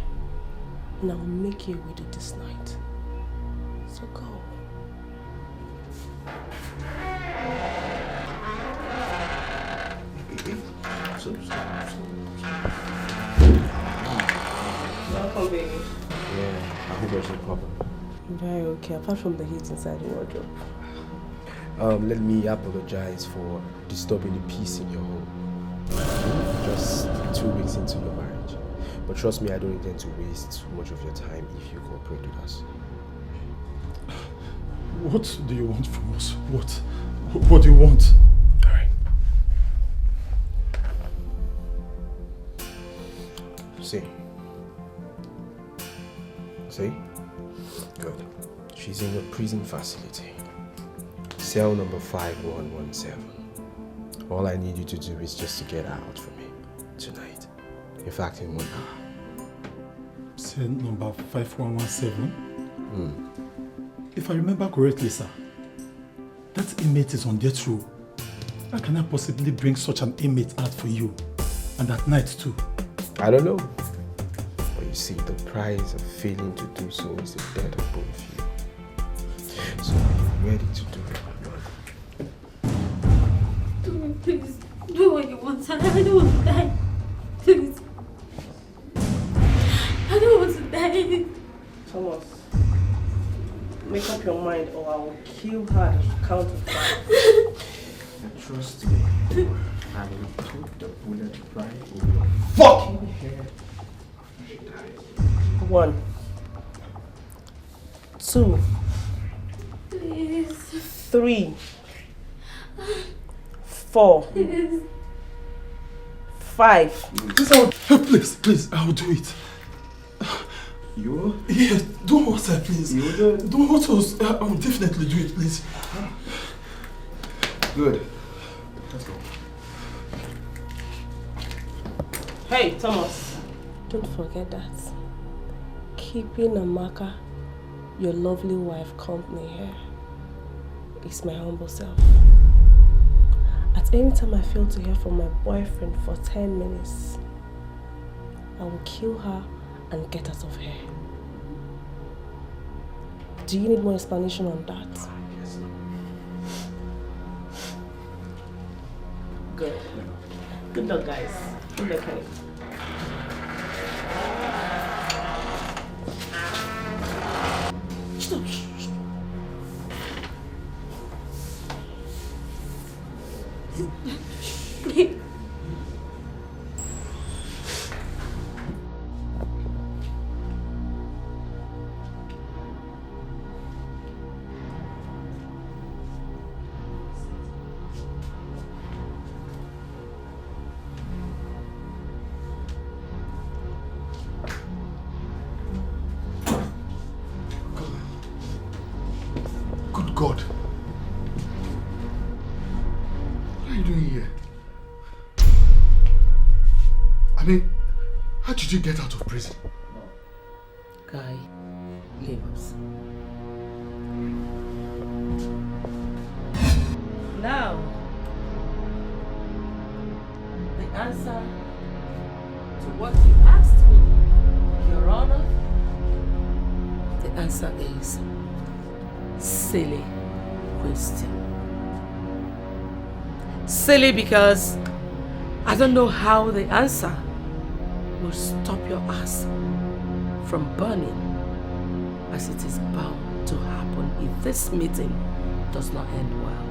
and I will make you a widow this night. So go. Welcome, baby. Yeah, I hope there's no problem. Very okay, apart from the heat inside the wardrobe. Let me apologize for disturbing the peace in your home. Just 2 weeks into your marriage. But trust me, I don't intend to waste too much of your time if you cooperate with us. What do you want from us? What do you want? Alright. See? Good. She's in a prison facility. Cell number 5117. All I need you to do is just to get her out for me tonight. In fact, in 1 hour. Cell number 5117? If I remember correctly, sir, that inmate is on death row. How can I possibly bring such an inmate out for you? And at night too? I don't know. But you see, the price of failing to do so is the death of both of you. So are you ready to do it? Please, do what you want, sir. I don't want to die. Please. I don't want to die. Thomas, make up your mind or I will kill her at the count of 5. Trust me, I will put the bullet right in your fucking head. 1, 2, Please. 3, 4, 5. Please, I'll do it. You will? Yeah, don't hurt her, please. You will do it? Don't hurt us. I will definitely do it, please. Good. Let's go. Hey, Thomas. Don't forget that. Keeping Amaka, your lovely wife, company here is my humble self. At any time I fail to hear from my boyfriend for 10 minutes, I will kill her and get out of here. Do you need more explanation on that? Yes. Good. Good luck, guys. Good luck, honey. Stop. doing here? I mean, how did you get out of prison? Guy, leave us. Now, the answer to what you asked me, Your Honor, the answer is silly question. Silly because I don't know how the answer will stop your ass from burning, as it is bound to happen if this meeting does not end well.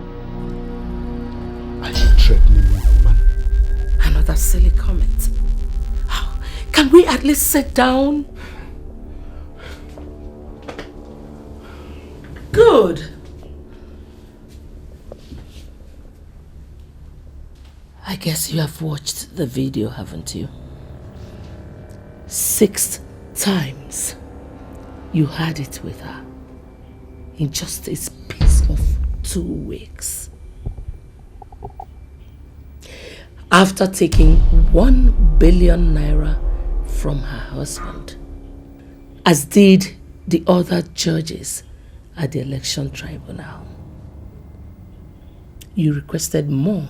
Are you threatening me, woman? Another silly comment. Oh, can we at least sit down? Good. I guess you have watched the video, haven't you? 6 times you had it with her in just a space of 2 weeks. After taking 1 billion naira from her husband, as did the other judges at the election tribunal. You requested more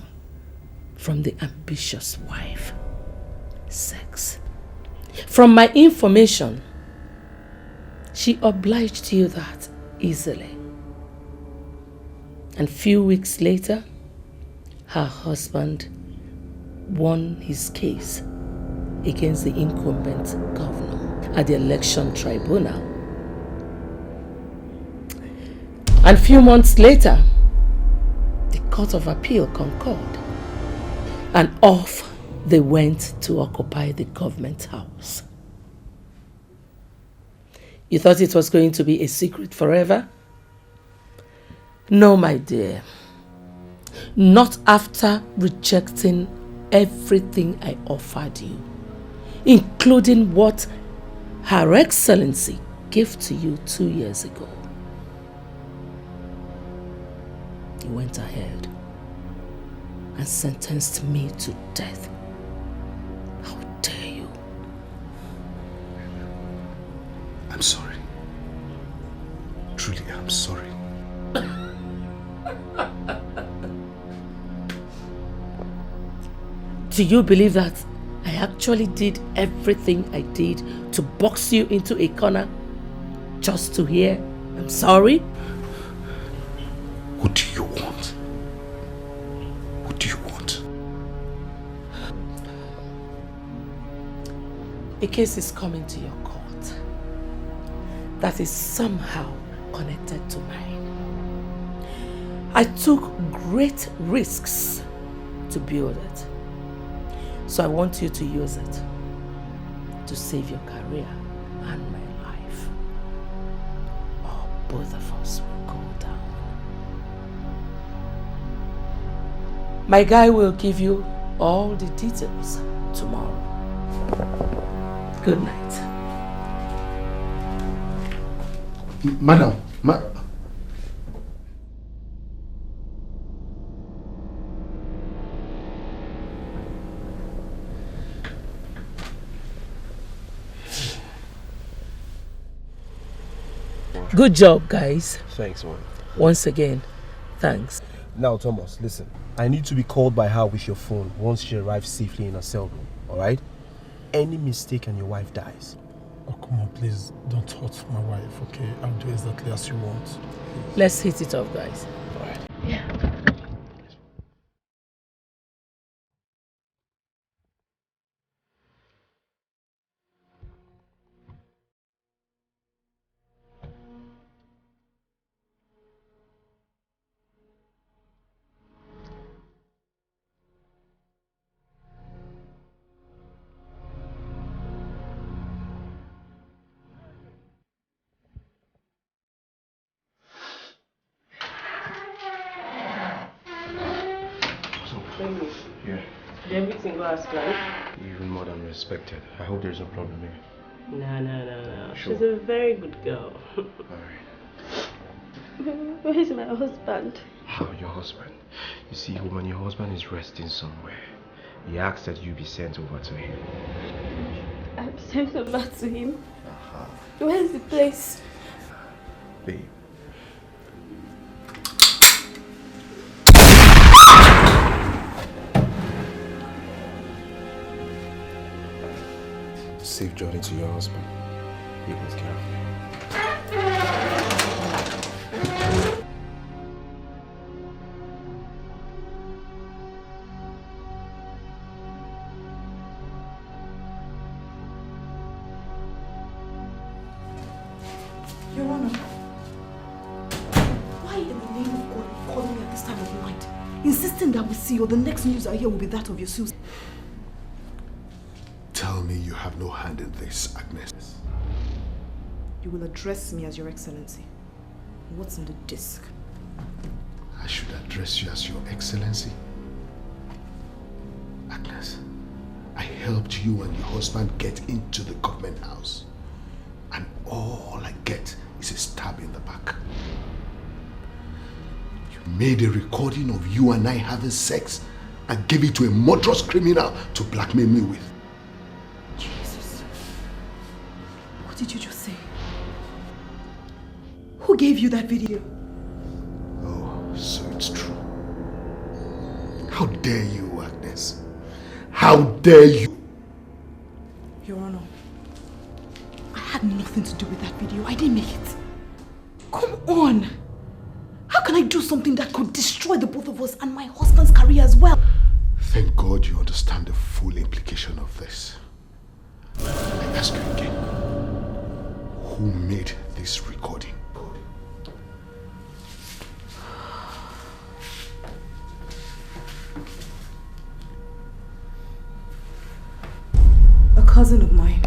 from the ambitious wife. Sex. From my information, she obliged you that easily. And few weeks later, her husband won his case against the incumbent governor at the election tribunal. And few months later, the Court of Appeal concurred, and off they went to occupy the government house. You thought it was going to be a secret forever? No, my dear. Not after rejecting everything I offered you, including what Her Excellency gave to you 2 years ago. You went ahead and sentenced me to death. How dare you? I'm sorry. Truly, I'm sorry. Do you believe that I actually did everything I did to box you into a corner just to hear I'm sorry? What do you want? What do you want? A case is coming to your court that is somehow connected to mine. I took great risks to build it. So I want you to use it to save your career and my life. Or both of us will go down. My guy will give you all the details tomorrow. Good night. Madam, Good job, guys. Thanks, man. Once again, thanks. Now, Thomas, listen. I need to be called by her with your phone once she arrives safely in her cell room, alright? Any mistake and your wife dies. Oh, come on, please. Don't hurt my wife, okay? I'll do exactly as you want. Let's hit it off, guys. Alright. Yeah. Yeah. Did everything go as planned? Even more than expected. I hope there's no problem here. No. Sure. She's a very good girl. Alright. Where is my husband? Your husband. You see, woman, your husband is resting somewhere. He asked that you be sent over to him. I'm sent over to him? Where is the place? Babe. Safe journey to your husband. He was careful. Your Honor, why in the name of God are you calling me at this time of night? Insisting that we see you, or the next news I hear will be that of your suicide. Tell me you have no hand in this, Agnes. You will address me as Your Excellency. What's in the disc? I should address you as Your Excellency. Agnes, I helped you and your husband get into the government house. And all I get is a stab in the back. You made a recording of you and I having sex and gave it to a murderous criminal to blackmail me with. Jesus. What did you just say? Who gave you that video? Oh, so it's true. How dare you, Agnes? How dare you? Your Honor, I had nothing to do with that video. I didn't make it. Come on. How can I do something that could destroy the both of us and my husband's career as well? Thank God you understand the full implication of this. I ask you again, who made this recording? A cousin of mine.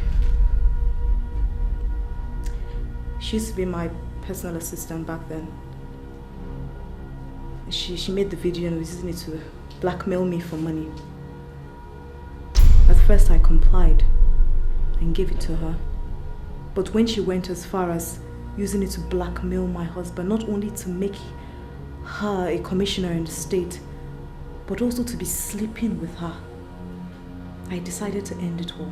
She used to be my personal assistant back then. She made the video and was using it to blackmail me for money. At first I complied and gave it to her. But when she went as far as using it to blackmail my husband, not only to make her a commissioner in the state, but also to be sleeping with her, I decided to end it all.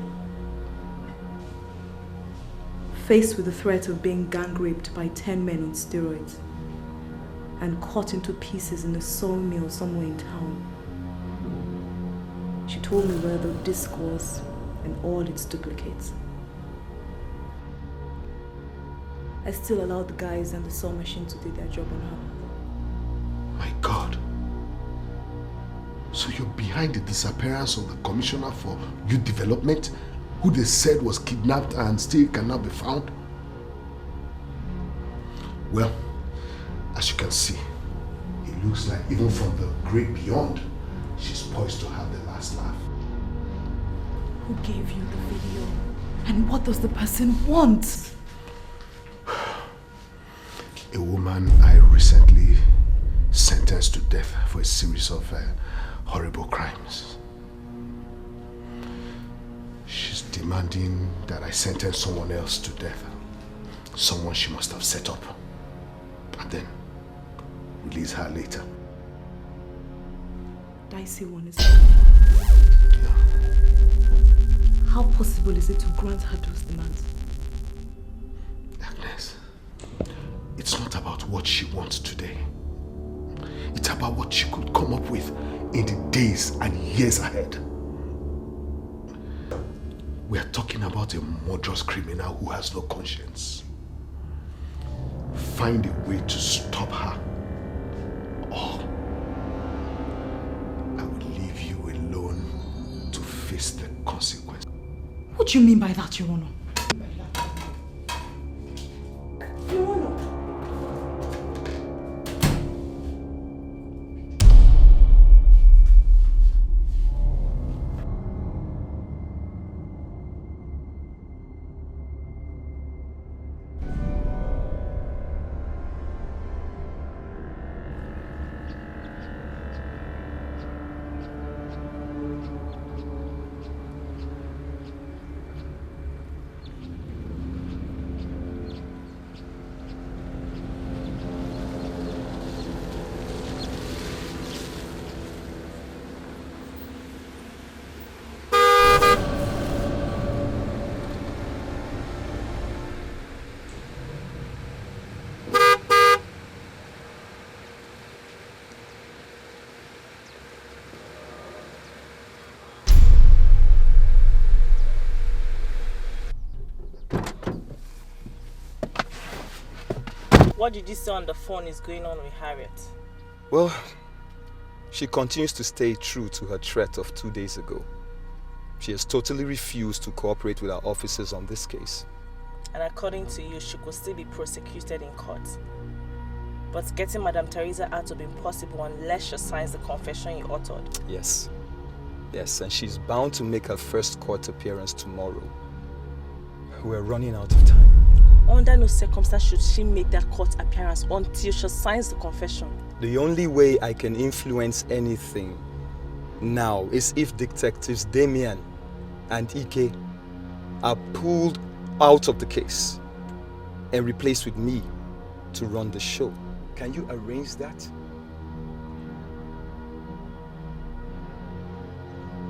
Faced with the threat of being gang raped by 10 men on steroids and cut into pieces in a sawmill somewhere in town, she told me where the disc was and all its duplicates. I still allowed the guys and the saw machine to do their job on her. My God. So you're behind the disappearance of the Commissioner for Youth Development, who they said was kidnapped and still cannot be found? Well, as you can see, it looks like even from the great beyond, she's poised to have the last laugh. Who gave you the video? And what does the person want? A woman I recently sentenced to death for a series of horrible crimes. She's demanding that I sentence someone else to death. Someone she must have set up. And then release her later. Dicey one, is it? Yeah. How possible is it to grant her those demands? Agnes, it's not about what she wants today. It's about what she could come up with in the days and years ahead. We are talking about a murderous criminal who has no conscience. Find a way to stop her, or I will leave you alone to face the consequences. What do you mean by that, Your Honor? Your Honor. What did you say on the phone is going on with Harriet? Well, she continues to stay true to her threat of 2 days ago. She has totally refused to cooperate with our officers on this case. And according to you, she could still be prosecuted in court. But getting Madame Teresa out will be impossible unless she signs the confession you authored. Yes. Yes, and she's bound to make her first court appearance tomorrow. We're running out of time. Under no circumstance should she make that court appearance until she signs the confession. The only way I can influence anything now is if detectives Damien and Eke are pulled out of the case and replaced with me to run the show. Can you arrange that?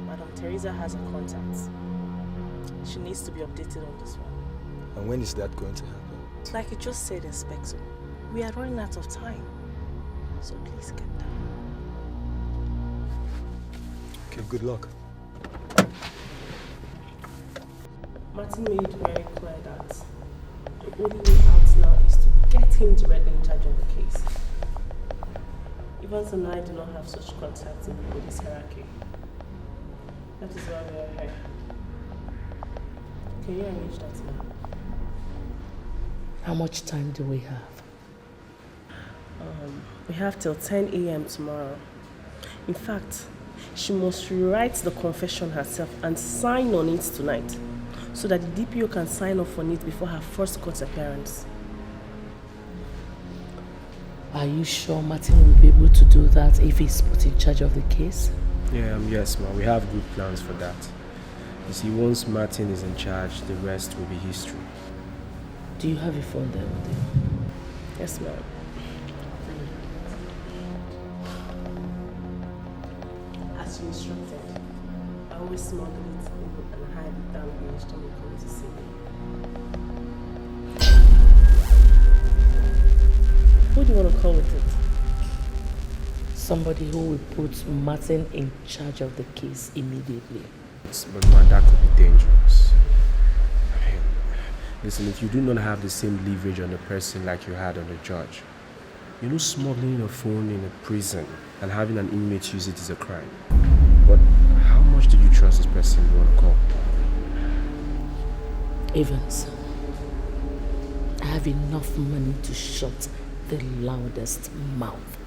Madame Teresa has her contacts. She needs to be updated on this one. And when is that going to happen? Like you just said, Inspector, we are running out of time. So please get down. Okay, good luck. Martin made it very clear that the only way out now is to get him directly in charge of the case. Even so now I do not have such contacts in the police hierarchy. That is why we are here. Can you arrange that now? How much time do we have? We have till 10 a.m. tomorrow. In fact, she must write the confession herself and sign on it tonight, so that the DPO can sign off on it before her first court appearance. Are you sure Martin will be able to do that if he's put in charge of the case? Yeah, yes, ma'am. We have good plans for that. You see, once Martin is in charge, the rest will be history. Do you have a phone there with you? Yes, ma'am. As you instructed, I always smuggle it and hide it down here each time you come to see me. Who do you want to call with it? Somebody who will put Martin in charge of the case immediately. But man, that could be dangerous. Listen, if you do not have the same leverage on the person like you had on the judge, you know, smuggling a phone in a prison and having an inmate use it is a crime. But how much do you trust this person you want to call? Evans, I have enough money to shut the loudest mouth.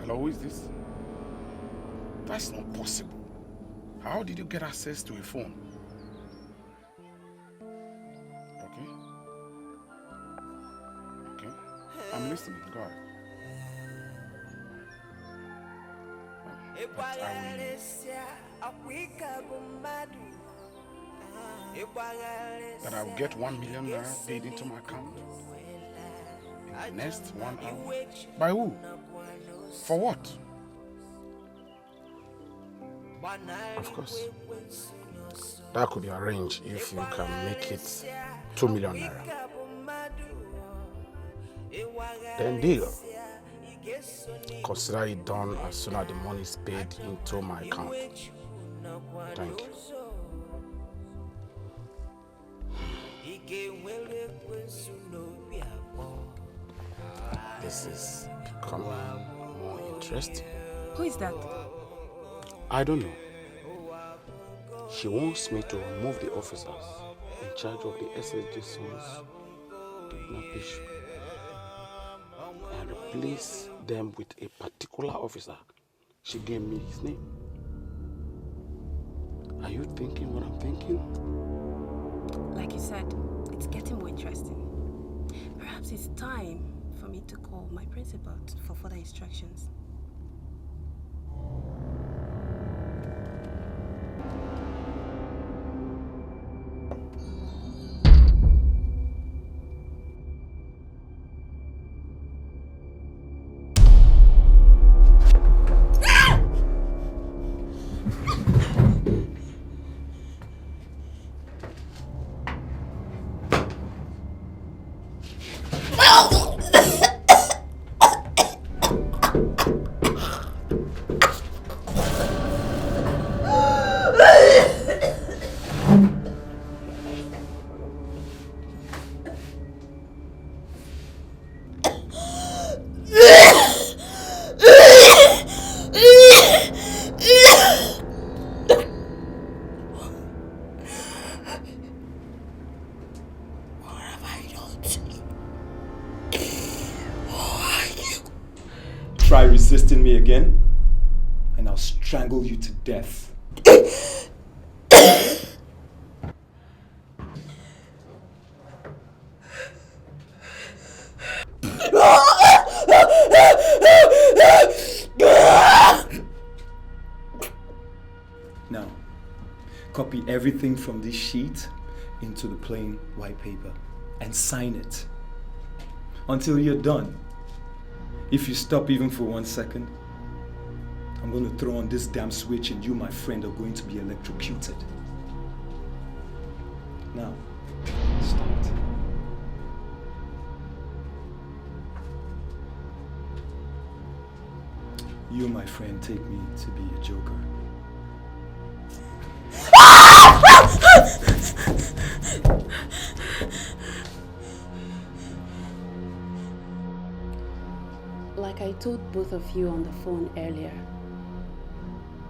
Hello, who is this? That's not possible. How did you get access to a phone? Okay. Okay. I'm listening. Go ahead. That I will get 1 million naira paid into my account in the next 1 hour. By who? For what? Of course. That could be arranged if you can make it 2 million naira. Then deal. Consider it done as soon as the money is paid into my account. Thank you. This is becoming more interesting. Who is that? I don't know. She wants me to remove the officers in charge of the SSG sons kidnapping and replace them with a particular officer. She gave me his name. Are you thinking what I'm thinking? Like you said, it's getting more interesting. Perhaps it's time for me to call my principal for further instructions. What have I done to you? Who are you? Try resisting me again, and I'll strangle you to death. Now, copy everything from this sheet into the plain white paper and sign it until you're done. If you stop even for 1 second, I'm going to throw on this damn switch and you, my friend, are going to be electrocuted. Now, start. You, my friend, take me to be a joker. Like I told both of you on the phone earlier,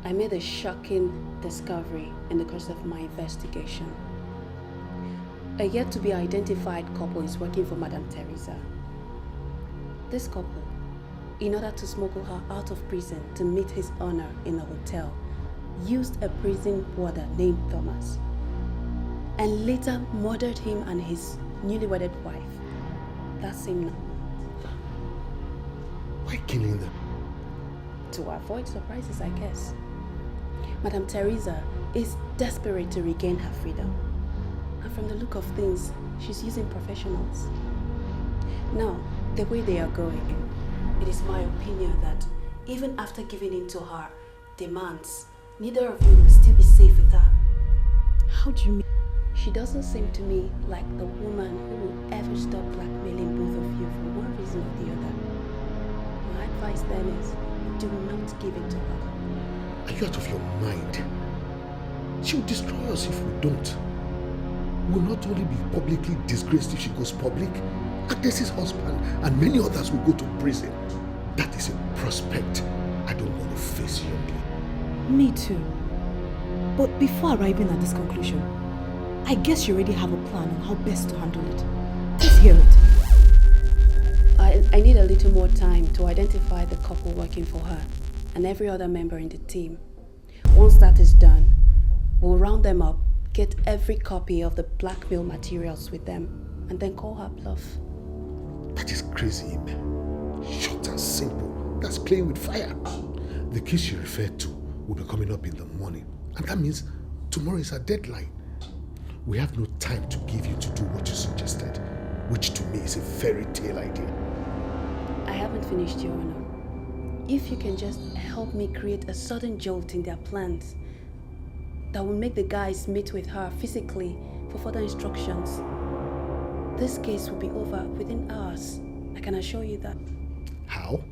I made a shocking discovery in the course of my investigation. A yet to be identified couple is working for Madame Teresa. This couple, in order to smuggle her out of prison to meet his honor in a hotel, used a prison warder named Thomas and later murdered him and his newly wedded wife that same night. Why killing them? To avoid surprises, I guess. Madame Teresa is desperate to regain her freedom. And from the look of things, she's using professionals. Now, the way they are going, it is my opinion that even after giving in to her demands, neither of you will still be safe with her. How do you mean? She doesn't seem to me like the woman who will ever stop blackmailing both of you for one reason or the other. My advice then is, do not give in to her. Are you out of your mind? She will destroy us if we don't. We'll not only be publicly disgraced if she goes public, Agnes's husband and many others will go to prison. That is a prospect I don't want to face, young lady. Me too. But before arriving at this conclusion, I guess you already have a plan on how best to handle it. Let's hear it. I need a little more time to identify the couple working for her and every other member in the team. Once that is done, we'll round them up, get every copy of the blackmail materials with them, and then call her bluff. That is crazy, Ime. Short and simple. That's playing with fire. The case you referred to will be coming up in the morning, and that means tomorrow is our deadline. We have no time to give you to do what you suggested, which to me is a fairy tale idea. I haven't finished, Your Honor. If you can just help me create a sudden jolt in their plans that will make the guys meet with her physically for further instructions, this case will be over within hours. I can assure you that. How?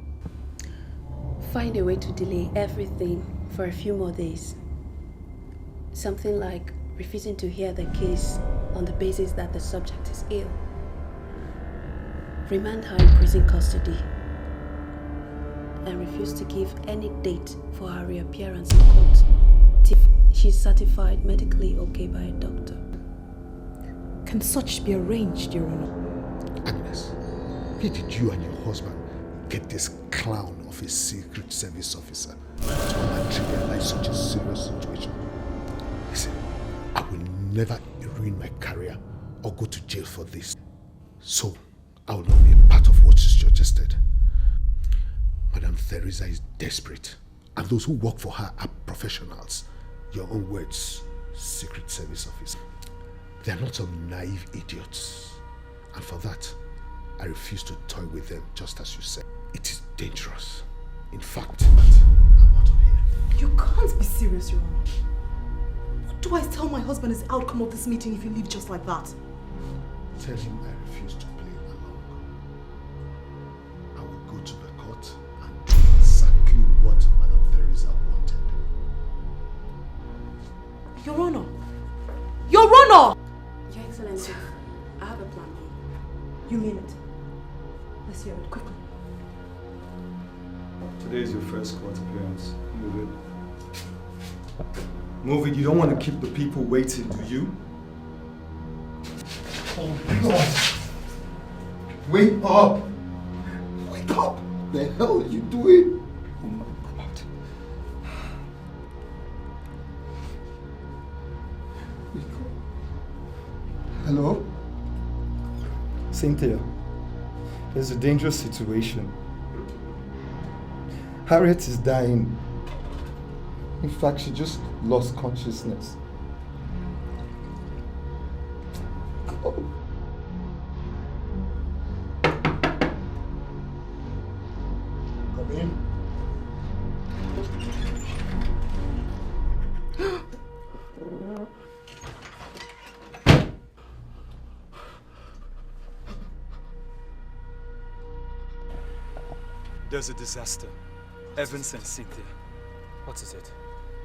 Find a way to delay everything for a few more days. Something like refusing to hear the case on the basis that the subject is ill. Remand her in prison custody and refuse to give any date for her reappearance in court till she's certified medically okay by a doctor. Can such be arranged, Your Honor? Agnes, where did you and your husband get this clown of a secret service officer to come and trivialize such a serious situation? Listen, I will never ruin my career or go to jail for this. So, I will not be a part of what you suggested. Madame Teresa is desperate, and those who work for her are professionals. Your own words, secret service officer. They are not some naive idiots. And for that, I refuse to toy with them, just as you said. It is dangerous. In fact, I'm out of here. You can't be serious, Your Honor. What do I tell my husband is the outcome of this meeting if you leave just like that? Tell him I refuse to play along. I will go to the court and do exactly what Madame Teresa wanted. Your Honor! Your Honor! Your Excellency, I have a plan. You mean it? Let's hear it quickly. Today is your first court appearance. Move it. Move it. You don't want to keep the people waiting, do you? God. Wake up! Wake up! The hell are you doing? Oh my God. Wake up. Hello? Cynthia, there's a dangerous situation. Harriet is dying. In fact, she just lost consciousness. Oh. Come in. There's a disaster. Evans and Cynthia. What is it?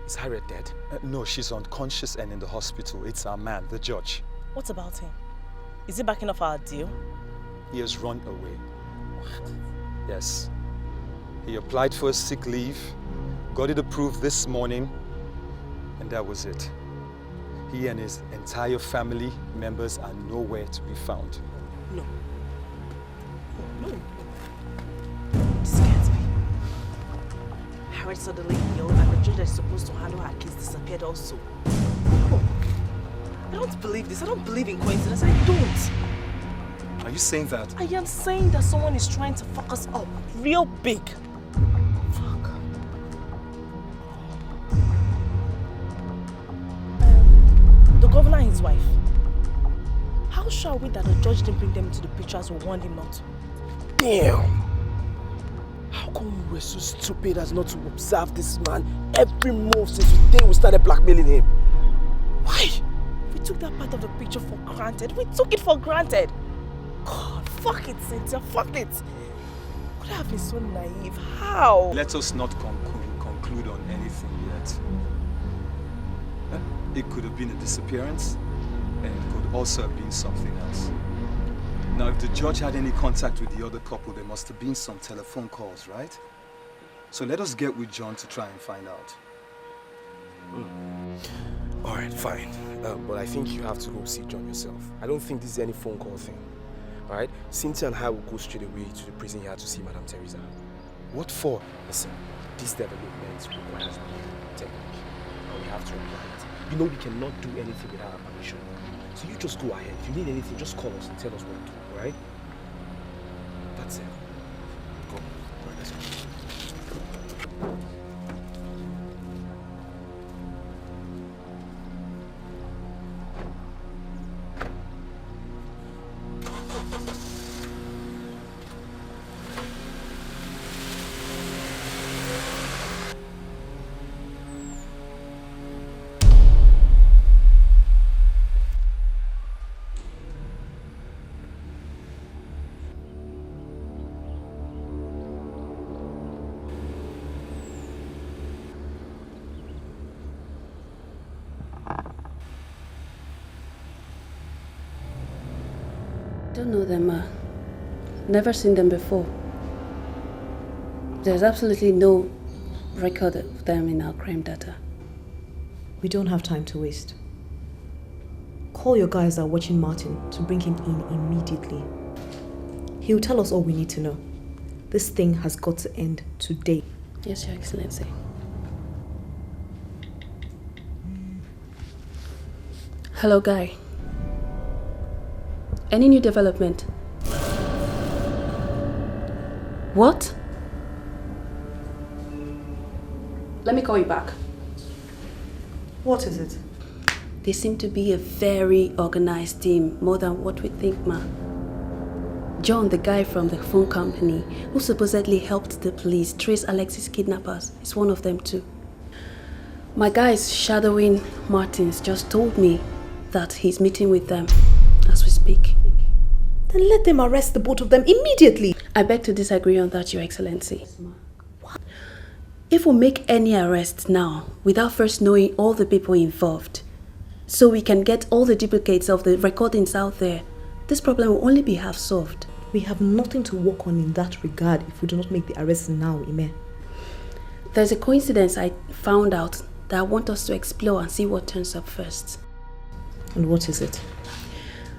Is Harriet dead? No, she's unconscious and in the hospital. It's our man, the judge. What about him? Is he backing off our deal? He has run away. What? Yes. He applied for a sick leave, got it approved this morning, and that was it. He and his entire family members are nowhere to be found. No. No. This can't be. Harriet suddenly ill and the judge that is supposed to handle her case disappeared also. Oh. I don't believe this. I don't believe in coincidence. I don't. Are you saying that? I am saying that someone is trying to fuck us up real big. Fuck. The governor and his wife. How sure are we that the judge didn't bring them into the picture as we warned him not to? Damn! How come we were so stupid as not to observe this man every move since the day we started blackmailing him? Why? We took that part of the picture for granted. We took it for granted. God, fuck it, Cynthia, fuck it. Could I have been so naive? How? Let us not conclude on anything yet. It could have been a disappearance, and it could also have been something else. Now, if the judge had any contact with the other couple, there must have been some telephone calls, right? So let us get with John to try and find out. Alright, fine. But I think you have to go see John yourself. I don't think this is any phone call thing. Alright? Cynthia and I will go straight away to the prison yard to see Madame Teresa. What for? Listen, this development requires new technique. And we have to apply it. You know we cannot do anything without our permission. So you just go ahead. If you need anything, just call us and tell us what to do, alright? That's it. Go. Alright, let's go. Don't know them, never seen them before. There's absolutely no record of them in our crime data. We don't have time to waste. Call your guys that are watching Martin to bring him in immediately. He'll tell us all we need to know. This thing has got to end today. Yes, Your Excellency. Hello, Guy. Any new development? What? Let me call you back. What is it? They seem to be a very organized team, more than what we think, ma. John, the guy from the phone company, who supposedly helped the police trace Alex's kidnappers, is one of them too. My guys shadowing Martins just told me that he's meeting with them as we speak. Then let them arrest the both of them immediately. I beg to disagree on that, Your Excellency. What? If we make any arrests now, without first knowing all the people involved, so we can get all the duplicates of the recordings out there, this problem will only be half solved. We have nothing to work on in that regard if we do not make the arrests now, Ime. There's a coincidence I found out that I want us to explore and see what turns up first. And what is it?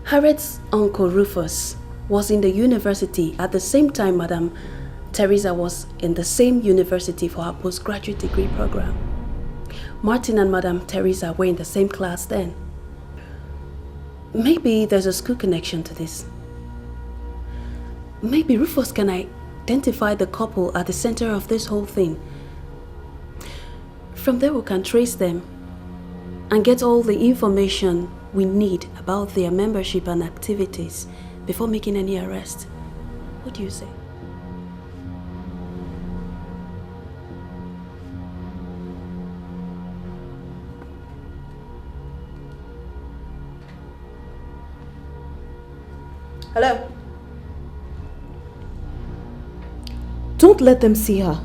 Harriet's uncle Rufus was in the university at the same time Madam Teresa was in the same university for her postgraduate degree program. Martin and Madam Teresa were in the same class then. Maybe there's a school connection to this. Maybe Rufus can identify the couple at the center of this whole thing. From there we can trace them and get all the information we need about their membership and activities before making any arrest. What do you say? Hello? Don't let them see her.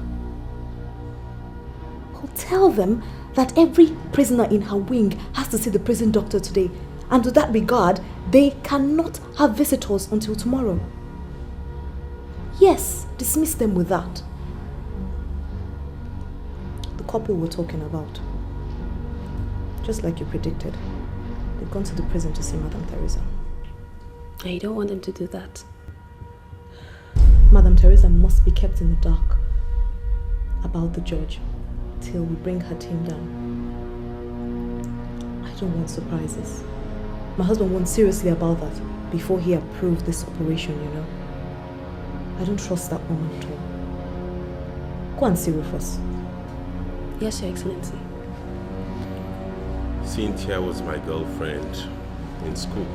I'll tell them that every prisoner in her wing has to see the prison doctor today. And to that regard, they cannot have visitors until tomorrow. Yes, dismiss them with that. The couple we're talking about, just like you predicted, they've gone to the prison to see Madam Teresa. I don't want them to do that. Madam Teresa must be kept in the dark about the judge till we bring her team down. I don't want surprises. My husband warned seriously about that before he approved this operation, you know. I don't trust that woman at all. Go and see Rufus. Yes, Your Excellency. Cynthia was my girlfriend in school.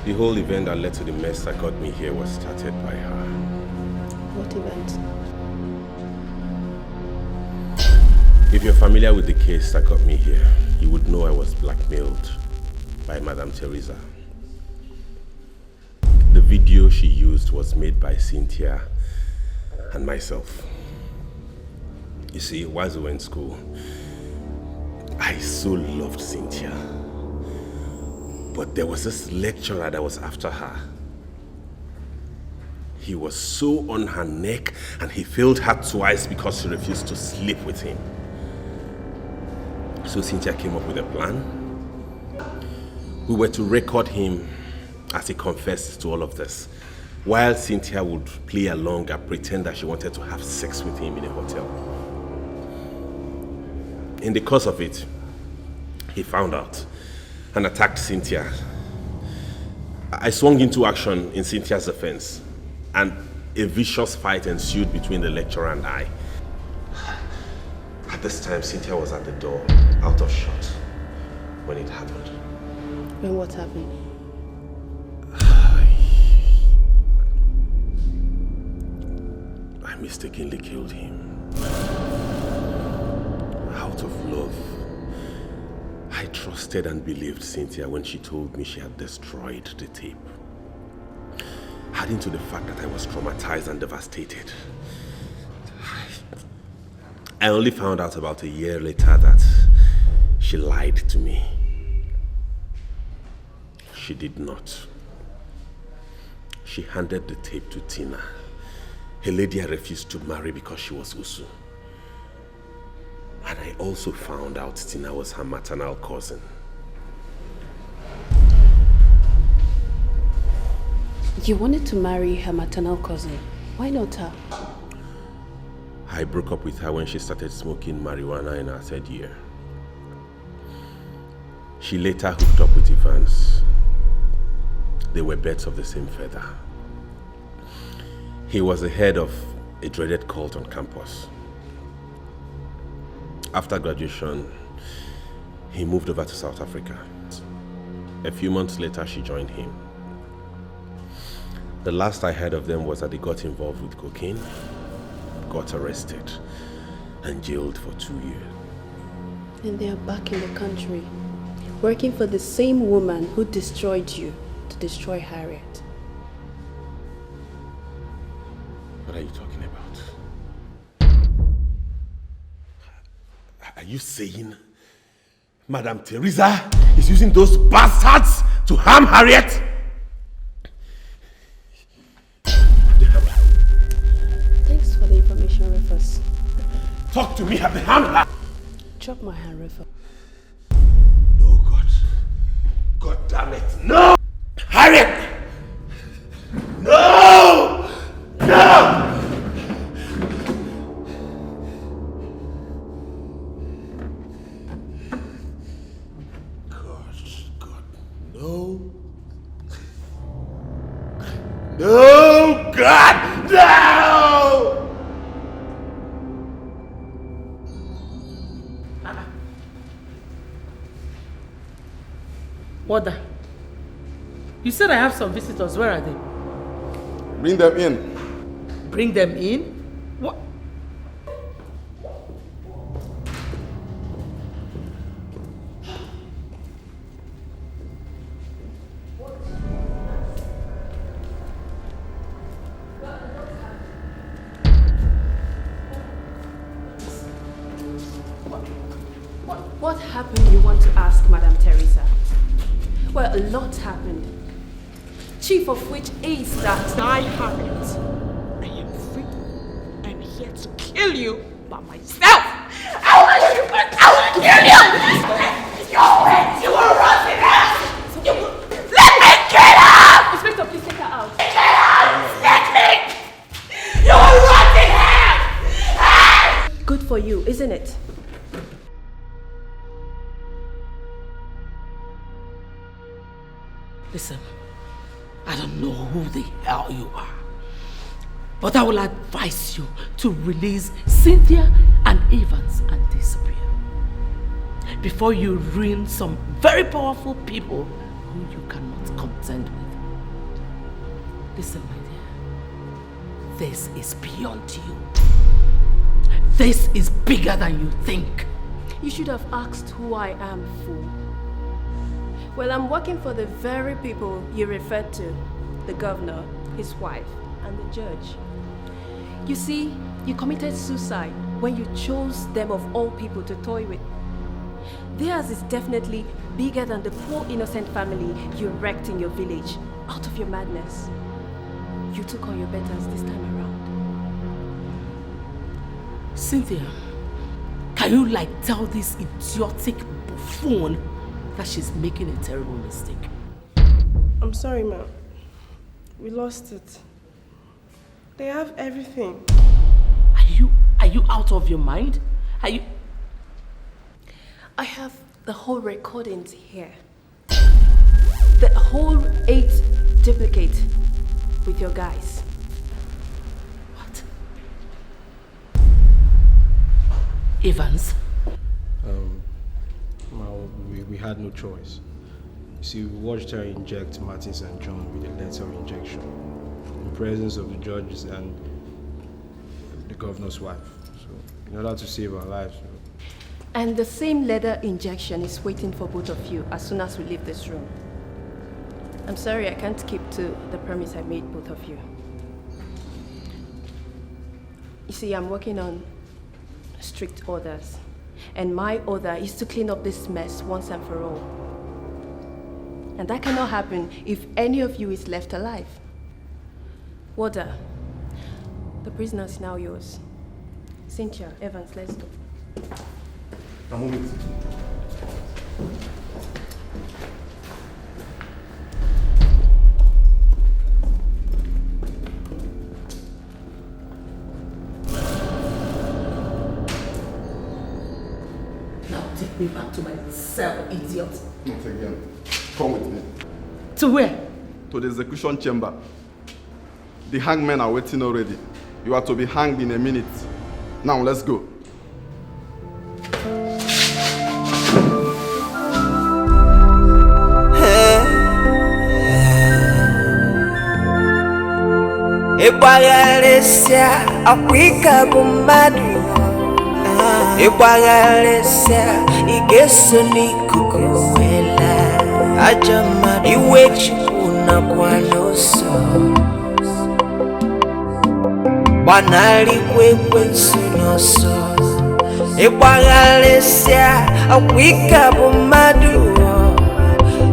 The whole event that led to the mess that got me here was started by her. What event? If you're familiar with the case that got me here, you would know I was blackmailed by Madam Teresa. The video she used was made by Cynthia and myself. You see, while we were in school, I so loved Cynthia. But there was this lecturer that was after her. He was so on her neck and he failed her twice because she refused to sleep with him. So Cynthia came up with a plan. We were to record him as he confessed to all of this, while Cynthia would play along and pretend that she wanted to have sex with him in a hotel. In the course of it, he found out and attacked Cynthia. I swung into action in Cynthia's defense, and a vicious fight ensued between the lecturer and I. At this time, Cynthia was at the door, out of shot, when it happened. When what happened? I mistakenly killed him. Out of love. I trusted and believed Cynthia when she told me she had destroyed the tape. Adding to the fact that I was traumatized and devastated. I only found out about a year later that she lied to me. She did not. She handed the tape to Tina, a lady I refused to marry because she was Usu. And I also found out Tina was her maternal cousin. You wanted to marry her maternal cousin. Why not her? I broke up with her when she started smoking marijuana in her 3rd year. She later hooked up with Evans. They were birds of the same feather. He was the head of a dreaded cult on campus. After graduation, he moved over to South Africa. A few months later, she joined him. The last I heard of them was that they got involved with cocaine, got arrested, and jailed for 2 years. And they are back in the country, working for the same woman who destroyed you to destroy Harriet. What are you talking about? Are you saying Madam Teresa is using those bastards to harm Harriet? Thanks for the information, Rufus. Talk to me, have they harmed her? Drop my hand, Rufus. No, God. God, No. No, God, no! Wada, you said I have some visitors. Where are they? Bring them in. Bring them in? What? What happened, you want to ask, Madam Teresa? Well, a lot happened. Chief of which is that I have it. I am free. I'm here to kill you by myself. I will kill you! You will rot in hell! Let me kill her! Inspector, please take her out. Get out! Let me! You will rot in hell! Good for you, isn't it? Listen, I don't know who the hell you are, but I will advise you to release Cynthia and Evans and disappear before you ruin some very powerful people who you cannot contend with. Listen, my dear, this is beyond you. This is bigger than you think. You should have asked who I am, fool. Well, I'm working for the very people you referred to. The governor, his wife, and the judge. You see, you committed suicide when you chose them of all people to toy with. Theirs is definitely bigger than the poor innocent family you wrecked in your village out of your madness. You took on your betters this time around. Cynthia, can you tell this idiotic buffoon that she's making a terrible mistake? I'm sorry, ma'am. We lost it. They have everything. Are you out of your mind? I have the whole recordings here. The whole 8 duplicate with your guys. What? Evans? We had no choice. You see, we watched her inject Martins and John with a lethal injection in presence of the judges and the governor's wife. So, in order to save our lives. And the same leather injection is waiting for both of you as soon as we leave this room. I'm sorry I can't keep to the promise I made both of you. You see, I'm working on strict orders. And my order is to clean up this mess once and for all. And that cannot happen if any of you is left alive. Wada, the prisoner is now yours. Cynthia, Evans, let's go. A moment. Take me back to my cell, idiot. Not again. Come with me. To where? To the execution chamber. The hangmen are waiting already. You are to be hanged in a minute. Now let's go. Ibagalesya akwika bumadu. Ibagalesya igeso ni kukuwela. Ajama iwechi una kwanoso. Banali kwekwe nsunoso. Ibagalesya akwika bumadu.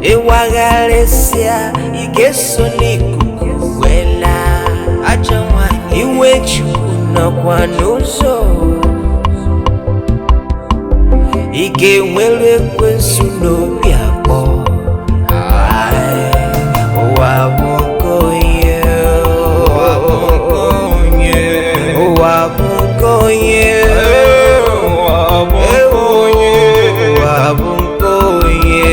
Ibagalesya igeso ni kukuwela. Ajama iwechi una kwanoso. Ike nwere kwensu n'obi akpọ. Wabukonye, wabukonye, wabukonye, wabukonye, wabukonye.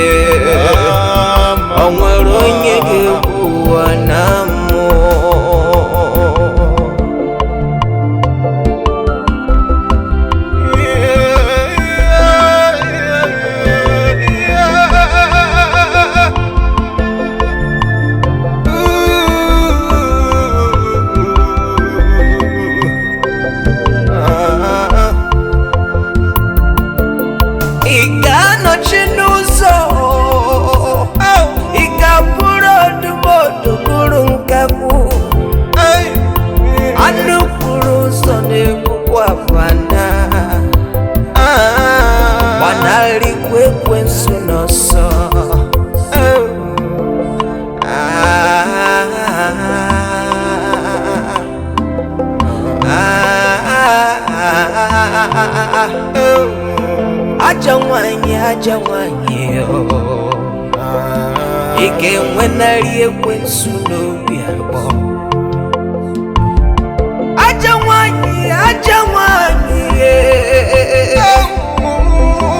Ike wenali ekwensu n'obi abụọ. Aja nwaanyị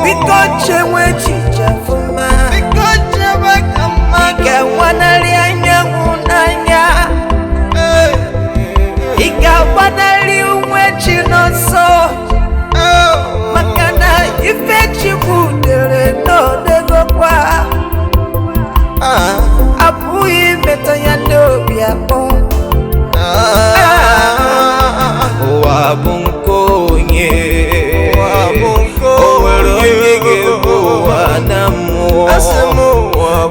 biko chewe echiche ọfụma. Ike nwanarị anyanwụ n'anya. Ike agbanarị uwe chi n'ọsọ. Maka na ife Chukwu dere n'odegokwa. Abụghị imetọ ya n'obi abụọ. Ụwa bụ nke onye. O nwere onye ga-ebu ụwa na mmụọ.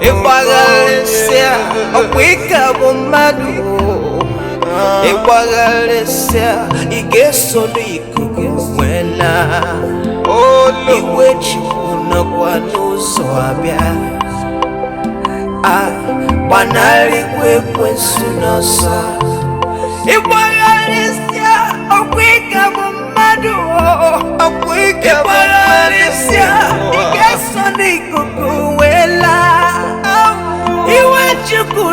Ịgbagharịsịa ọkwa ike bụ mmadụ. Ịgbagharịsịa ị ga-eso n'ikuku nwela. Iwe Chukwu nọkwa n'ụzọ abịa. Gbanarịkwa ekwensu n'ọsọ. Ịgbagharịsịa ọkwa ike bụ mmadụ. Ịgbagharịsịa ị ga-eso n'ikuku wee laa. Iwe Chukwu